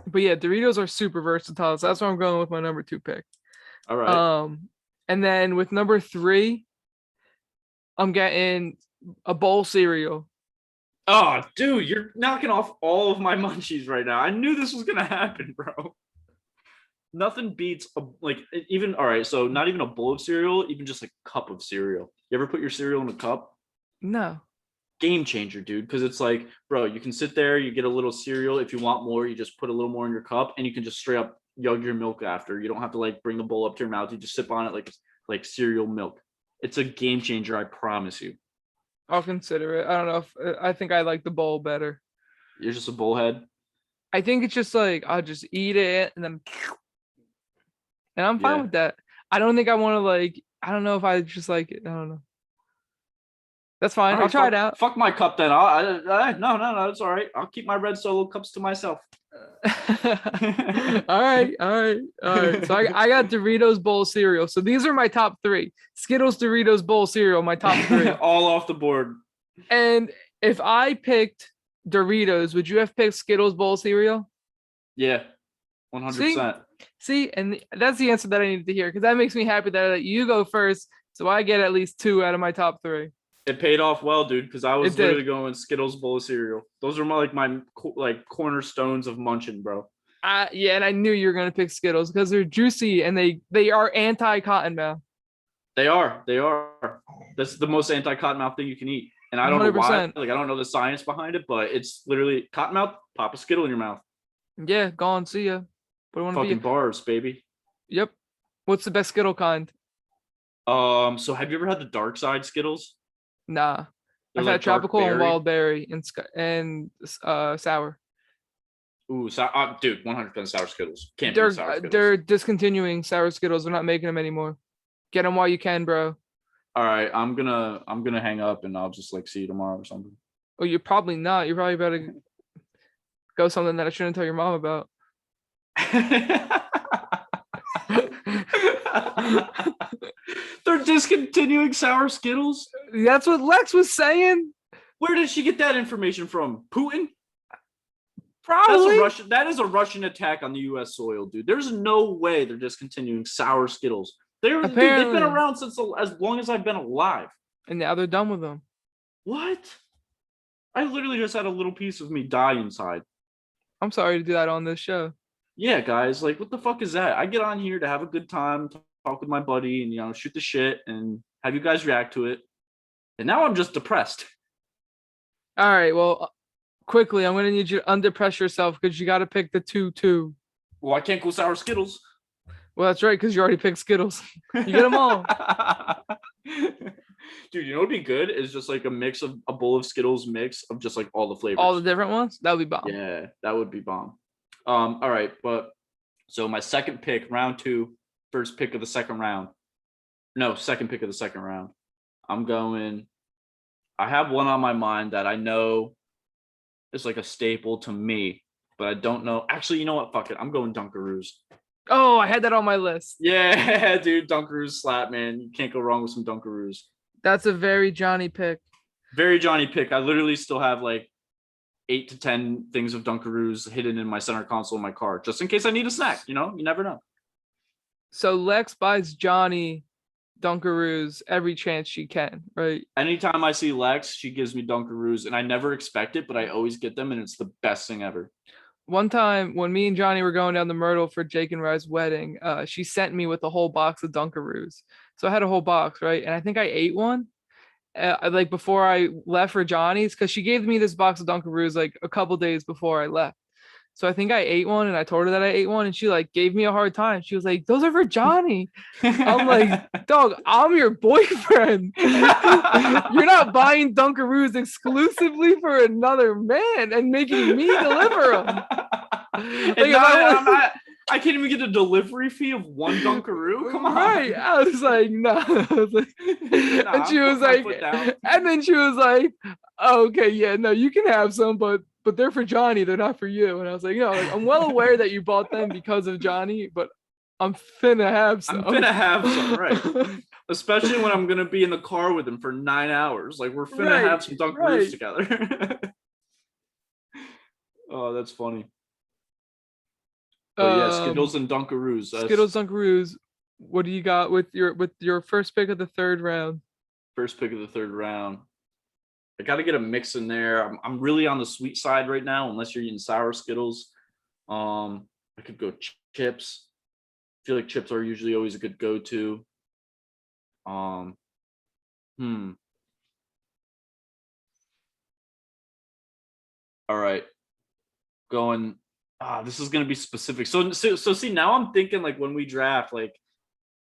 But yeah, Doritos are super versatile. So that's why I'm going with my number two pick. All right. Um, and then with number three, I'm getting a bowl cereal. Oh, dude, you're knocking off all of my munchies right now. I knew this was gonna happen, bro. Nothing beats like even all right. So not even a bowl of cereal, even just a cup of cereal. You ever put your cereal in a cup? No. Game changer, dude. Because it's like, bro, you can sit there, you get a little cereal. If you want more, you just put a little more in your cup, and you can just straight up yug your milk after. You don't have to like bring the bowl up to your mouth. You just sip on it like cereal milk. It's a game changer, I promise you. I'll consider it. I don't know if I think I like the bowl better. You're just a bullhead. I think it's just like I'll just eat it and then I'm fine Yeah. with that. I don't think I want to like I don't know if I just like it. I don't know. That's fine. All I'll right, try it fuck, out. fuck my cup then. No, it's all right. I'll keep my red solo cups to myself. All right, all right, all right. So I got Doritos bowl cereal. So these are my top three. Skittles, Doritos bowl cereal, my top three. All off the board. And if I picked Doritos, would you have picked Skittles bowl cereal? Yeah, See, 100%. see, and that's the answer that I needed to hear because that makes me happy that I let you go first, so I get at least two out of my top three. It paid off well, dude, because I was It did. literally going Skittles bowl of cereal. Those are my like cornerstones of munching, bro. Yeah, and I knew you were gonna pick Skittles because they're juicy and they are anti-cottonmouth. They are. They are. That's the most anti-cottonmouth thing you can eat. And I don't know why. 100%. Like I don't know the science behind it, but it's literally cottonmouth. Pop a Skittle in your mouth. Yeah, gone. See ya. What do I want to Fucking be? bars, baby. Yep. What's the best Skittle kind? So have you ever had the dark side Skittles? Nah. They're I've like had dark tropical and berry. wild berry and sour. Ooh, so, dude, 100% sour Skittles. Can't beat They're sour Skittles. they're discontinuing sour Skittles. They're not making them anymore. Get them while you can, bro. All right, I'm gonna hang up and I'll just like see you tomorrow or something. Oh, you're probably not. You're probably about to go something that I shouldn't tell your mom about. They're discontinuing sour Skittles. That's what Lex was saying. Where did she get that information from? Putin? Probably. That is a Russian attack on the U.S. soil, dude. There's no way they're discontinuing sour Skittles. They've been around since as long as I've been alive. And now they're done with them. What? I literally just had a little piece of me die inside. I'm sorry to do that on this show. Yeah, guys, like what the fuck is that? I get on here to have a good time, talk with my buddy, and shoot the shit and have you guys react to it. And now I'm just depressed. All right, well, quickly, I'm gonna need you to underpress yourself because you got to pick the 2-2. Well, I can't go sour Skittles. Well, that's right, because you already picked Skittles. You get them all. Dude, you know what'd be good is just like a bowl of Skittles mix of just like all the flavors. All the different ones? That would be bomb. Yeah, that would be bomb. All right, but so my second pick, round 2, first pick of the second round. No, second pick of the second round. I have one on my mind that I know is like a staple to me, but I don't know. Actually, you know what? Fuck it. I'm going Dunkaroos. Oh, I had that on my list. Yeah, dude, Dunkaroos slap, man. You can't go wrong with some Dunkaroos. That's a very Johnny pick. Very Johnny pick. I literally still have like 8 to 10 things of Dunkaroos hidden in my center console in my car, just in case I need a snack. You never know. So Lex buys Johnny Dunkaroos every chance she can, right? Anytime I see Lex, she gives me Dunkaroos, and I never expect it, but I always get them, and it's the best thing ever. One time when me and Johnny were going down the Myrtle for Jake and Rye's wedding, she sent me with a whole box of Dunkaroos. So I had a whole box, right? And I think I ate one like before I left for Johnny's, because she gave me this box of Dunkaroos like a couple days before I left. So I think I ate one and I told her that I ate one and she like gave me a hard time. She was like, "Those are for Johnny." I'm like, "Dog, I'm your boyfriend. You're not buying Dunkaroos exclusively for another man and making me deliver them." I can't even get a delivery fee of one Dunkaroo. Come on. Right. I was like, no. And she was like, and then she was like, oh, "Okay, yeah, no, you can have some, but they're for Johnny. They're not for you." And I was like, "No, I'm well aware that you bought them because of Johnny, but I'm finna have some." Right? Especially when I'm gonna be in the car with him for 9 hours. Like we're finna have some Dunkaroos together. Oh, that's funny. But yeah, Skittles and Dunkaroos. Skittles, Dunkaroos. What do you got with your first pick of the third round? First pick of the third round. I got to get a mix in there. I'm really on the sweet side right now, unless you're eating sour Skittles. I could go chips. I feel like chips are usually always a good go-to. All right. Going. This is gonna be specific. So see, now I'm thinking like when we draft, like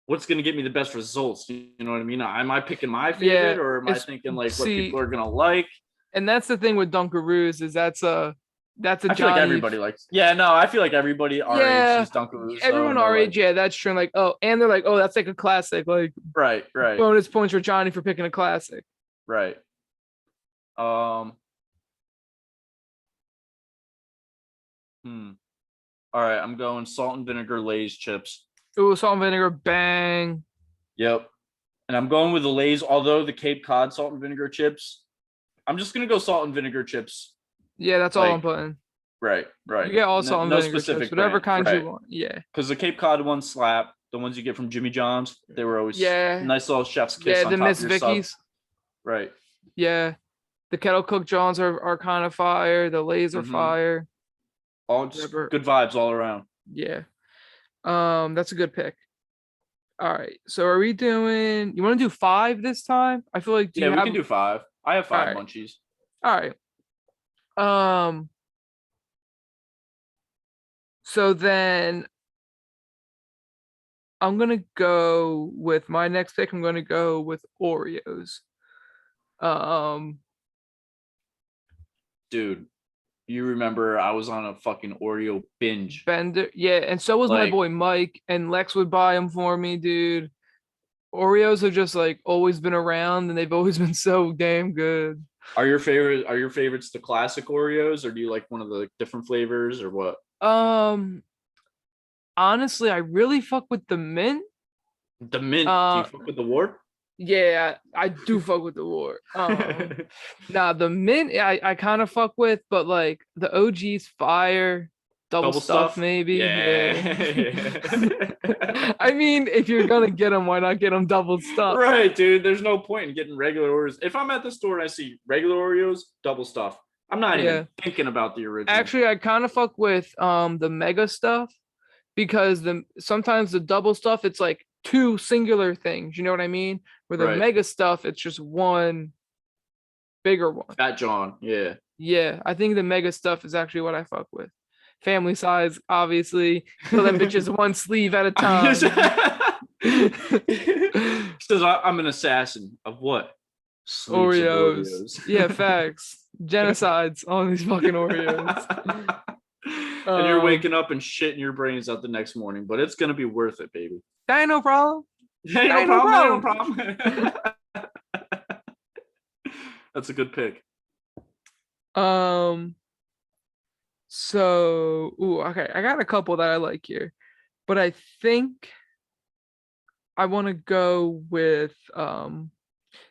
what's gonna get me the best results? You know what I mean? Am I picking my favorite, or am I thinking like what people are gonna like? And that's the thing with Dunkaroos is that's a I feel like everybody likes. Yeah, no, I feel like everybody our age is Dunkaroos. Everyone our age, yeah, that's true. Like, oh, and they're like, oh, that's like a classic. Like, right. Bonus points for Johnny for picking a classic. Right. All right, I'm going salt and vinegar Lay's chips. Ooh, salt and vinegar, bang. Yep. And I'm going with the Lay's, although the Cape Cod salt and vinegar chips. I'm just gonna go salt and vinegar chips. Yeah, that's all I'm putting. Right. You get all salt and vinegar chips, whatever kind you want. Yeah. Because the Cape Cod ones slap. The ones you get from Jimmy John's, they were always nice little chef's kiss. Yeah, the Miss Vicky's. Right. Yeah. The kettle cooked Johns are kind of fire. The Lay's are fire. All just Whatever. good vibes all around. Yeah. That's a good pick. All right. So are we doing? You want to do 5 this time? I feel like. Do Yeah, you we have? can do 5. I have All 5 right. munchies. All right. So then I'm gonna go with my next pick. I'm gonna go with Oreos. Um, Dude, you remember I was on a fucking Oreo binge. Bender. Yeah, and so was my Like, boy Mike, and Lex would buy them for me, dude. Oreos have just like always been around, and they've always been so damn good. are your favorites the classic Oreos, or do you like one of the different flavors, or what? Um, Honestly, I really fuck with the mint. The mint. Do you Uh, fuck with the war? yeah, I do fuck with the war. Nah, the mint I kind of fuck with, but like the OG's fire, double Double stuff stuff? maybe. Yeah. Yeah. I mean, if you're gonna get them, why not get them double stuff? Right, dude. There's no point in getting regular Oreos. If I'm at the store and I see regular Oreos, double stuff. I'm not Yeah. even thinking about the original. Actually, I kind of fuck with the mega stuff because the sometimes the double stuff it's like 2 singular things. You know what I mean? Where the Right. mega stuff it's just one bigger one. Fat John. Yeah. Yeah, I think the mega stuff is actually what I fuck with. Family size, obviously. Fill them bitches one sleeve at a time. Says I'm an assassin of what? Sleeves Oreos. of Oreos. Yeah, facts. Genocides on these fucking Oreos. And you're waking up and shitting your brains out the next morning, but it's gonna be worth it, baby. That ain't no problem. Ain't no Ain't no problem. Ain't no problem. That's a good pick. So okay, I got a couple that I like here, but I think I want to go with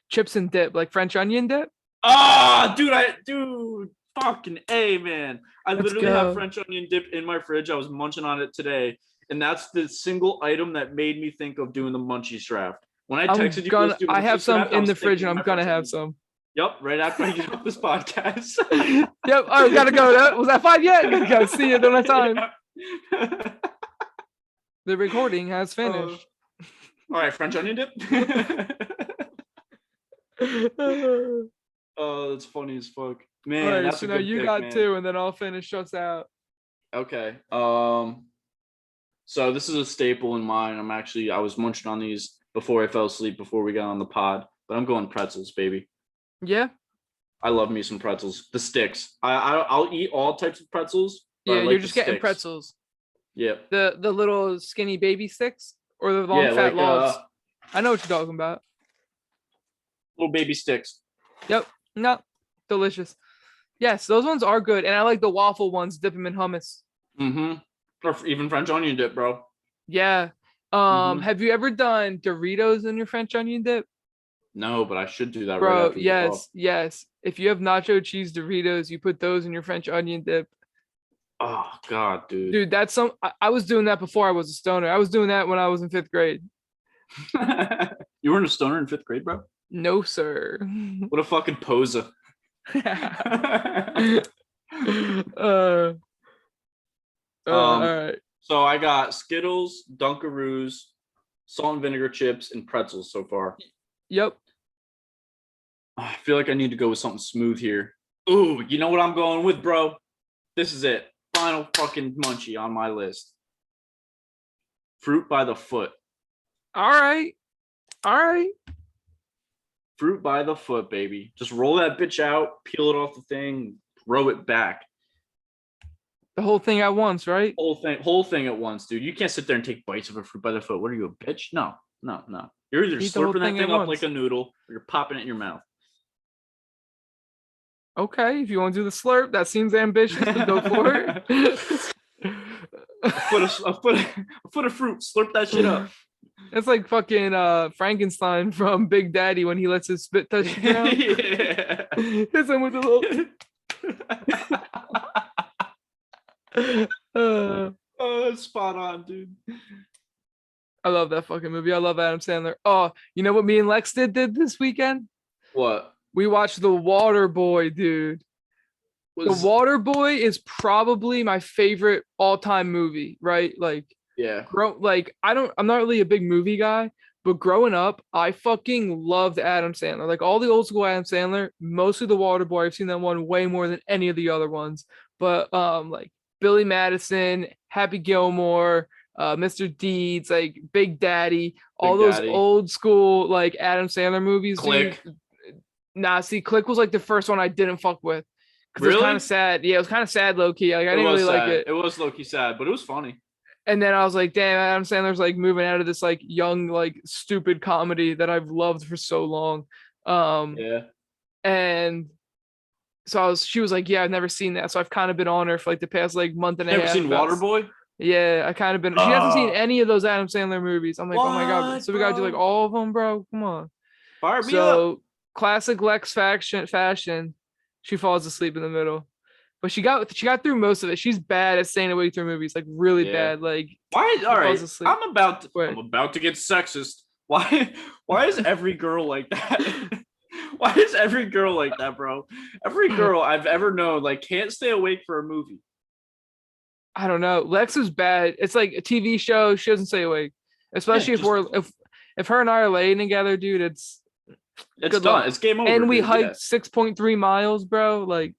chips and dip, like French onion dip. Ah, dude, fucking A, man. I Let's literally go. have French onion dip in my fridge. I was munching on it today, and that's the single item that made me think of doing the munchies draft. When I texted you, let's do I have munchies some draft, I in was the fridge, thinking and of I'm my gonna French have onion. some. Yep, right after I get off this podcast. Yep. Oh, gotta go. Was that 5 yet? Gotta go. See you. Don't have time. Yeah. The recording has finished. All right, French onion dip. Oh, that's funny as fuck, man. All right, That's so a now good you pick, got man. 2, and then I'll finish us out. Okay. So this is a staple in mine. I was munching on these before I fell asleep before we got on the pod, but I'm going pretzels, baby. Yeah. I love me some pretzels. The sticks. I'll eat all types of pretzels. But Yeah, I like you're the just getting sticks. pretzels. Yep. The little skinny baby sticks or the long Yeah, fat like logs. I know what you're talking about. little baby sticks. Yep. No, delicious. Yes, those ones are good, and I like the waffle ones. Dip them in hummus. Mm-hmm. Or even French onion dip, bro. Yeah. Have you ever done Doritos in your French onion dip? No, but I should do that right Bro, after we get off. yes. If you have nacho cheese Doritos, you put those in your French onion dip. Oh God, dude. Dude, that's some. I was doing that before I was a stoner. I was doing that when I was in 5th grade. You weren't a stoner in 5th grade, bro? No, sir. What a fucking poser. All right. So I got Skittles, Dunkaroos, salt and vinegar chips, and pretzels so far. Yep. I feel like I need to go with something smooth here. Ooh, you know what I'm going with, bro? This is it. Final fucking munchie on my list. Fruit by the foot. All right. Fruit by the foot, baby. Just roll that bitch out, peel it off the thing, throw it back. The whole thing at once, right? Whole thing at once, dude. You can't sit there and take bites of a fruit by the foot. What are you, a bitch? No. You're either Eat the whole slurping that thing thing at up once. like a noodle, or you're popping it in your mouth. Okay, if you want to do the slurp, that seems ambitious, but go for it. a foot of fruit, slurp that shit up. It's like fucking Frankenstein from Big Daddy when he lets his spit touch the ground. Yeah. Hits him with a little. Oh, that's spot on, dude. I love that fucking movie. I love Adam Sandler. Oh, you know what me and Lex did this weekend? What? We watched The Water Boy, dude. The was Water Boy is probably my favorite all-time movie, right? Like yeah. I'm not really a big movie guy, but growing up, I fucking loved Adam Sandler. Like all the old school Adam Sandler, mostly The Water Boy. I've seen that one way more than any of the other ones. But like Billy Madison, Happy Gilmore, Mr. Deeds, like Big Daddy, all Big those Daddy. old school like Adam Sandler movies, dude. Click. Nah, see, Click was like the first one I didn't fuck with because it was kind of Really? sad. Yeah, it was kind of sad, low key. Like I It didn't really was like sad. it. It was low key sad, but it was funny. And then I was like, damn, Adam Sandler's like moving out of this like young, like stupid comedy that I've loved for so long. Um, Yeah. and so she was like, yeah, I've never seen that. So I've kind of been on her for like the past like month and a Never half seen about, Waterboy? yeah, I kind of been, she hasn't seen Uh, any of those Adam Sandler movies. I'm like, oh my God. what, So we got to do like bro? all of them, bro. Come on. Fire me up. So classic Lex fashion. She falls asleep in the middle. But she got through most of it. She's bad at staying awake through movies, like really Yeah. bad. Like Why? she All falls right. asleep. I'm Wait, about to get sexist. Why? Why is every girl like that? Why is every girl like that, bro? Every girl I've ever known like can't stay awake for a movie. I don't know. Lex is bad. It's like a TV show. She doesn't stay awake, Yeah, especially if just if her and I are laying together, dude. It's it's good done. luck. It's game over, And we dude. Yeah. hiked 6.3 miles, bro. Like,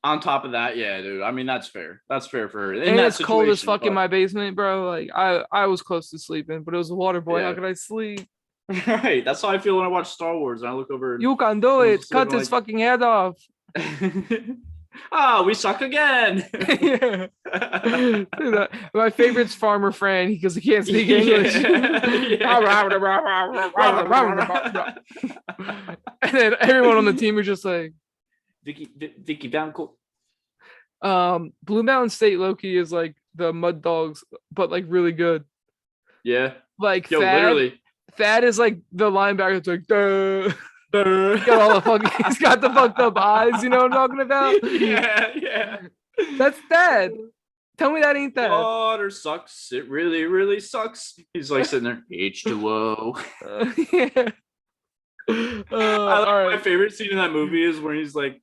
On top of that, yeah, dude. I mean, that's fair. That's fair for her in and that it's cold as situation. fuck in my basement, bro. Like, I was close to sleeping, but it was a water boy. How Yeah, could I sleep? right. That's how I feel when I watch Star Wars and I look over and You can do someone's it. asleep. Cut I'm his like, fucking head off. ah, we suck again. Yeah. My favorite's Farmer Fran because he can't speak English. And then everyone on the team is just like, Vicky Downcourt. Blue Mountain State Loki is like the Mud Dogs, but like really good. Yeah. Like Yo, Thad, literally. Thad is like the linebacker. It's like, duh. He's got the fucked up eyes. You know what I'm talking about? Yeah, yeah. That's Thad. Tell me that ain't Thad. Water sucks. It really, really sucks. He's like sitting there, H2O. Yeah. All right. My favorite scene in that movie is where he's like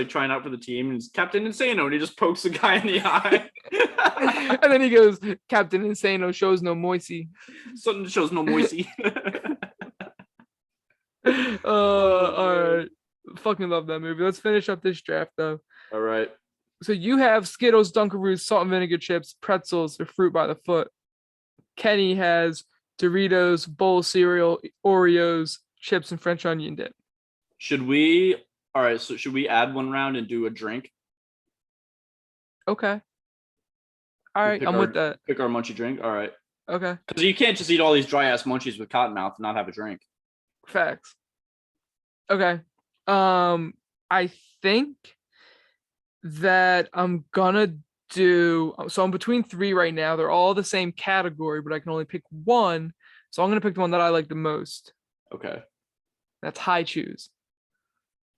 trying out for the team and he's Captain Insano and he just pokes the guy in the eye. And then he goes, Captain Insano shows no moisty. Something shows no moisty. All right. Fucking love that movie. Let's finish up this draft though. All right. So you have Skittles, Dunkaroos, salt and vinegar chips, pretzels, or fruit by the foot. Kenny has Doritos, bowl cereal, Oreos, chips, and French onion dip. All right, so should we add one round and do a drink? Okay. All right, I'm with that. Pick our munchie drink. All right. Okay. Because you can't just eat all these dry ass munchies with cotton mouth and not have a drink. Facts. Okay. I think that I'm gonna do, so I'm between three right now. They're all the same category, but I can only pick one. So I'm gonna pick the one that I like the most. Okay. That's High Chews.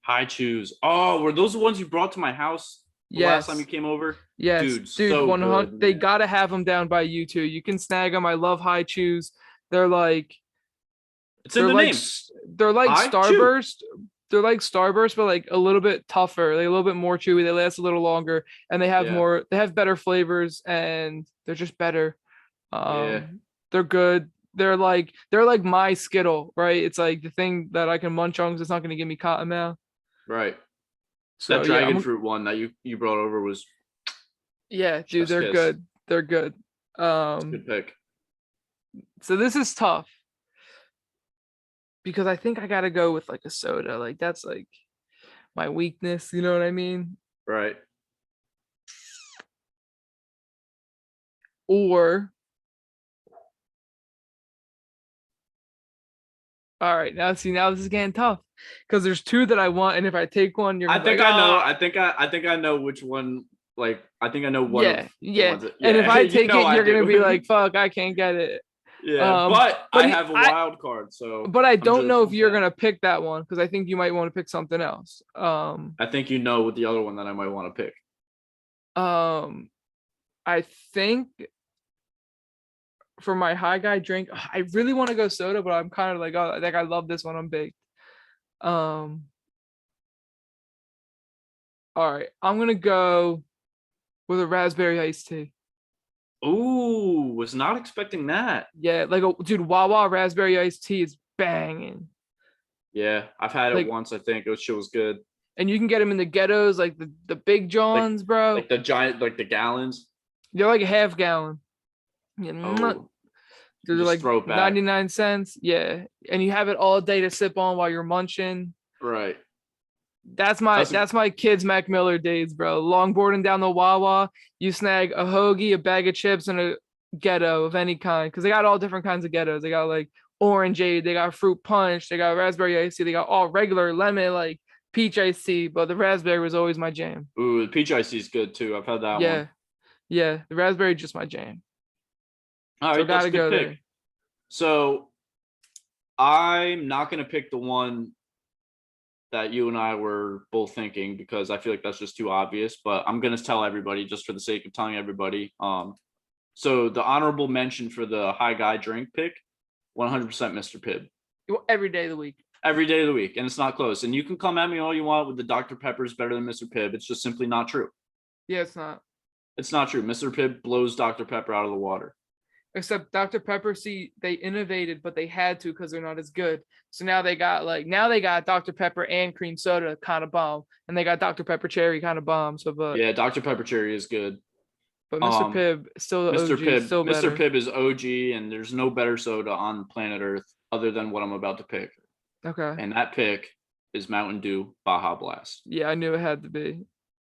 High Chews. Oh, were those the ones you brought to my house last time you came over? Yes, dude, so 100. good, They man. gotta have them down by you too. You can snag them. I love High Chews. They're like, It's in the like name. they're like High Starburst. They're like Starburst, but like a little bit tougher, like a little bit more chewy. They last a little longer, and they have Yeah. they have better flavors, and they're just better. Yeah. They're good. They're like my Skittle, right? It's like the thing that I can munch on because it's not going to give me cotton mouth. Right. So That dragon fruit one that you brought over was yeah, dude, chef's they're kiss. good. They're good. Good pick. So this is tough because I think I gotta go with like a soda. Like that's like my weakness. You know what I mean? Right. Or all right, now this is getting tough because there's two that I want, and if I take one, you're. I Gonna think be like, I know. "Ah." I think I know which one. Like I think I know one. Yeah, Of the yeah. ones that, And if I you take know it, I you're gonna do. be like, "Fuck, I can't get it." Yeah, but I have a I wild card, so. but I don't know if just you're saying. gonna pick that one because I think you might want to pick something else. I think you know what the other one that I might want to pick. I think for my high guy drink, I really want to go soda, but I'm kind of like, oh, like I love this one. I'm baked. Um, All right, I'm gonna go with a raspberry iced tea. Ooh, was not expecting that. Yeah, like a dude, Wawa raspberry iced tea is banging. Yeah, I've had it Like, once. I think it shit was good. and you can get them in the ghettos, like the big Like Johns, bro. like the giant, like the gallons. They're like a half gallon. Yeah, Oh, they're you just like throw it back. 99 cents. Yeah, and you have it all day to sip on while you're munching. Right. That's That's my kids Mac Miller days, bro. Longboarding down the Wawa, you snag a hoagie, a bag of chips, and a ghetto of any kind. Cause they got all different kinds of ghettos. They got like orangeade, they got fruit punch, they got raspberry iced tea, they got all regular lemon, like peach iced tea. But the raspberry was always my jam. ooh, the peach iced tea is good too. I've had that one. Yeah, yeah, the raspberry just my jam. All So right, that's gotta a good go pick. there. So I'm not gonna pick the one that you and I were both thinking because I feel like that's just too obvious. But I'm gonna tell everybody just for the sake of telling everybody. So the honorable mention for the high guy drink pick, 100% Mr. Pibb. Every day of the week. Every day of the week, and it's not close. And you can come at me all you want with the Dr. Pepper is better than Mr. Pibb. It's just simply not true. Yeah, it's not. It's not true. Mr. Pibb blows Dr. Pepper out of the water. Except Dr. Pepper, see, they innovated, but they had to because they're not as good. So now they got Dr. Pepper and cream soda kind of bomb, and they got Dr. Pepper cherry kind of bomb. So, Yeah, Dr. Pepper cherry is good. but Mr. Pibb still the Mr. OG, Pibb, still Mr. better. Pibb is OG, and there's no better soda on planet Earth other than what I'm about to pick. Okay. And that pick is Mountain Dew Baja Blast. Yeah, I knew it had to be.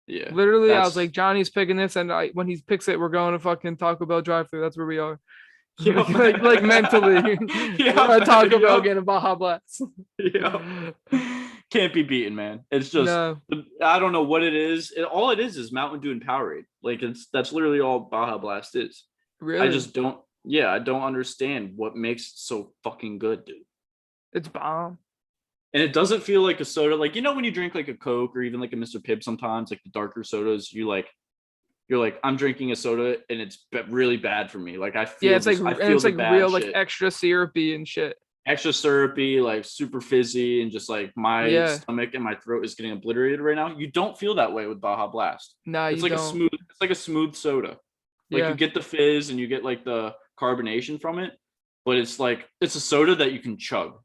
Yeah. Literally, I was like, Johnny's picking this, and when he picks it, we're going to fucking Taco Bell drive-through. That's where we are. like mentally, we're gonna Taco Bell getting a Baja Blast. Yeah. Can't be beaten, man. It's just No, I don't know what it is. All it is Mountain Dew and Powerade. Like that's literally all Baja Blast is. really, I just don't. Yeah, I don't understand what makes it so fucking good, dude. it's bomb. And it doesn't feel like a soda. Like when you drink like a Coke or even like a Mr. Pibb, sometimes like the darker sodas, you're like I'm drinking a soda and it's really bad for me. Like I Yeah, feel it's like I and feel it's the like bad real like shit. extra syrupy and shit. Extra syrupy, like super fizzy, and just like my Yeah, stomach and my throat is getting obliterated right now. You don't feel that way with Baja Blast. nah, It's you like don't. it's like a smooth soda. Like you Yeah, get the fizz and you get like the carbonation from it, but it's a soda that you can chug.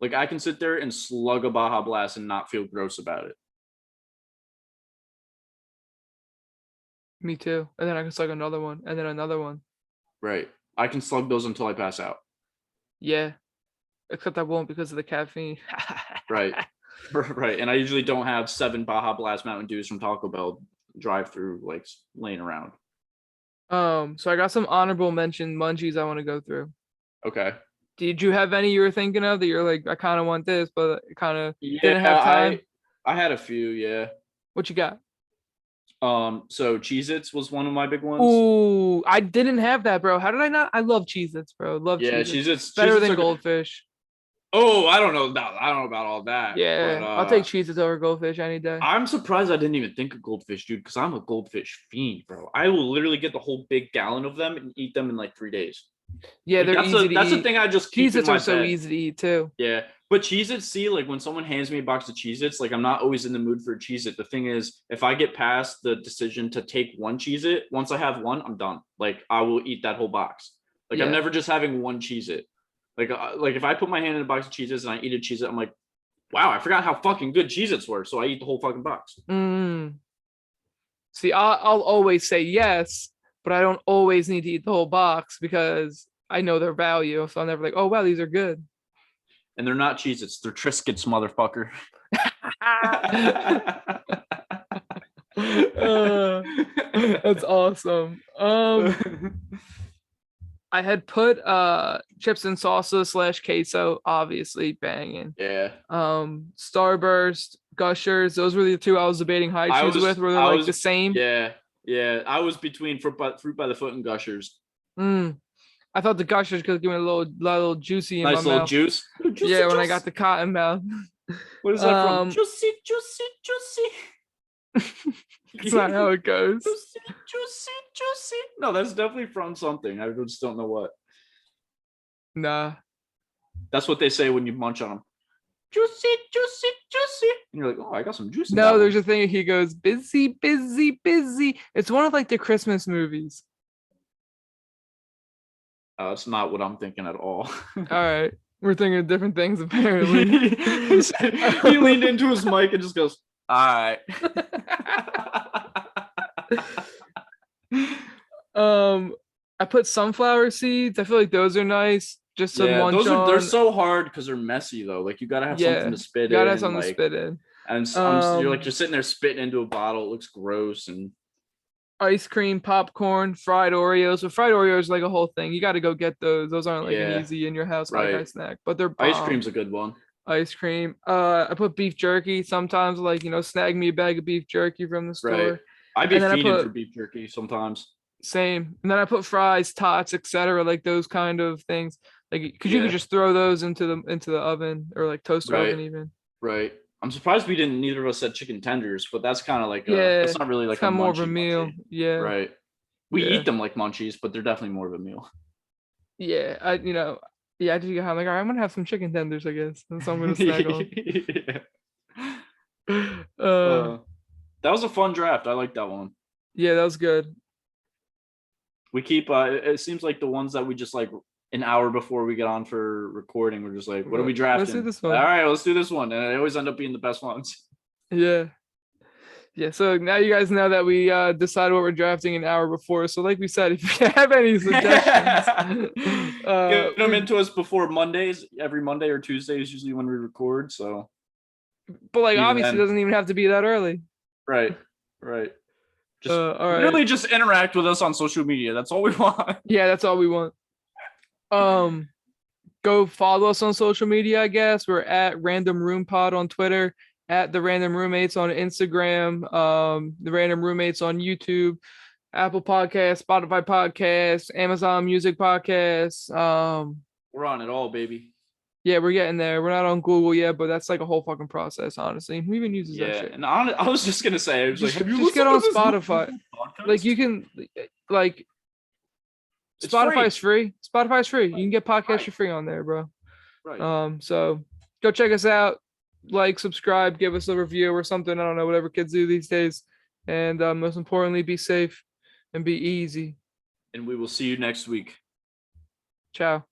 Like I can sit there and slug a Baja Blast and not feel gross about it. me too. And then I can slug another one, and then another one. Right. I can slug those until I pass out. Yeah, except I won't because of the caffeine. Right. Right. And I usually don't have 7 Baja Blast Mountain Dews from Taco Bell drive through like laying around. So I got some honorable mention munchies I want to go through. Okay. Did you have any you were thinking of that you're like, I kind of want this, but kind of Yeah, didn't have time? I had a few, yeah. What you got? So Cheez-Its was one of my big ones. Ooh, I didn't have that, bro. How did I not? I love Cheez-Its, bro. Love Yeah, Cheez-Its. Cheez-Its Better Cheez-Its than are good. Goldfish. Oh, I don't know about all that. Yeah, But I'll take Cheez-Its over Goldfish any day. I'm surprised I didn't even think of Goldfish, dude, because I'm a Goldfish fiend, bro. I will literally get the whole big gallon of them and eat them in like 3 days. Yeah, Like, they're easy to that's eat. the thing I just keep in Cheez-Its my are so bed. easy to eat too. Yeah, but Cheez-Its, see, like when someone hands me a box of Cheez-Its, like I'm not always in the mood for a Cheez-It. The thing is, if I get past the decision to take one Cheez-It, once I have one, I'm done. Like I will eat that whole box. Like I'm Yeah. never just having one Cheez-It. Like if I put my hand in a box of Cheez-Its and I eat a Cheez-It, I'm like, wow, I forgot how fucking good Cheez-Its were. So I eat the whole fucking box. See, I'll always say yes, but I don't always need to eat the whole box because I know their value. So I'm never like, oh wow, these are good. And they're not Cheez-Its, they're Triscuits, motherfucker. That's awesome. I had put chips and salsa / queso, obviously banging. Yeah. Starburst, Gushers, those were the two I was debating high cheese with, where they're like the same. Yeah. Yeah. I was between fruit by the foot and Gushers. I thought the Gushers could give me a little juicy in nice my little mouth. juice. Yeah, when I got the cotton mouth. What is that from? Juicy. That's not how it goes. Juicy. No, that's definitely from something. I just don't know what. Nah. That's what they say when you munch on them. juicy, juicy, juicy. And you're like, oh, I got some juice. No, there's a thing. He goes, busy, busy, busy. It's one of like the Christmas movies. It's not what I'm thinking at all. All right. We're thinking of different things, apparently. He leaned into his mic and just goes, all right. I put sunflower seeds. I feel like those are nice. Just some munch they're so hard because they're messy though. Like you gotta have something to spit in. Gotta have something to spit in. And you're sitting there spitting into a bottle. It looks gross. And ice cream, popcorn, fried Oreos. So fried Oreos is like a whole thing. You got to go get those. Those aren't like an easy in your house like snack, but they're bomb. Ice cream's a good one. Ice cream. I put beef jerky sometimes. Like snag me a bag of beef jerky from the store. Right. I'd be fiending for beef jerky sometimes. Same. And then I put fries, tots, etc. Like those kind of things. Like because you could just throw those into the oven or like toaster oven even. Right. I'm surprised neither of us said chicken tenders, but that's kind of like that's not really like kind of more of a meal. Munchie. Yeah. Right. We eat them like munchies, but they're definitely more of a meal. Yeah. I did get home. Like, all right, I'm gonna have some chicken tenders, I guess. That's what I'm gonna snack on. That was a fun draft. I like that one. Yeah, that was good. We keep it seems like the ones that we just like an hour before we get on for recording, we're just like, what are we drafting? Let's do this one. All right, let's do this one. And it always end up being the best ones. Yeah. So now you guys know that we decide what we're drafting an hour before. So like we said, if you have any suggestions, get them into us before Mondays. Every Monday or Tuesday is usually when we record. So, but like obviously, it doesn't even have to be that early. Right. Just really just interact with us on social media. That's all we want. Yeah, that's all we want. Go follow us on social media, I guess. We're at Random Room Pod on Twitter, at the Random Roommates on Instagram, the Random Roommates on YouTube, Apple Podcasts, Spotify Podcasts, Amazon Music Podcasts. We're on it all, baby. Yeah, we're getting there. We're not on Google yet, but that's like a whole fucking process, honestly. Who even uses that shit? And I was just gonna say, have you just get on Spotify? Like you can like Spotify's free. Spotify's free. You can get podcasts for free on there, bro. Right. So go check us out. Like, subscribe, give us a review or something. I don't know, whatever kids do these days. And most importantly, be safe and be easy. And we will see you next week. Ciao.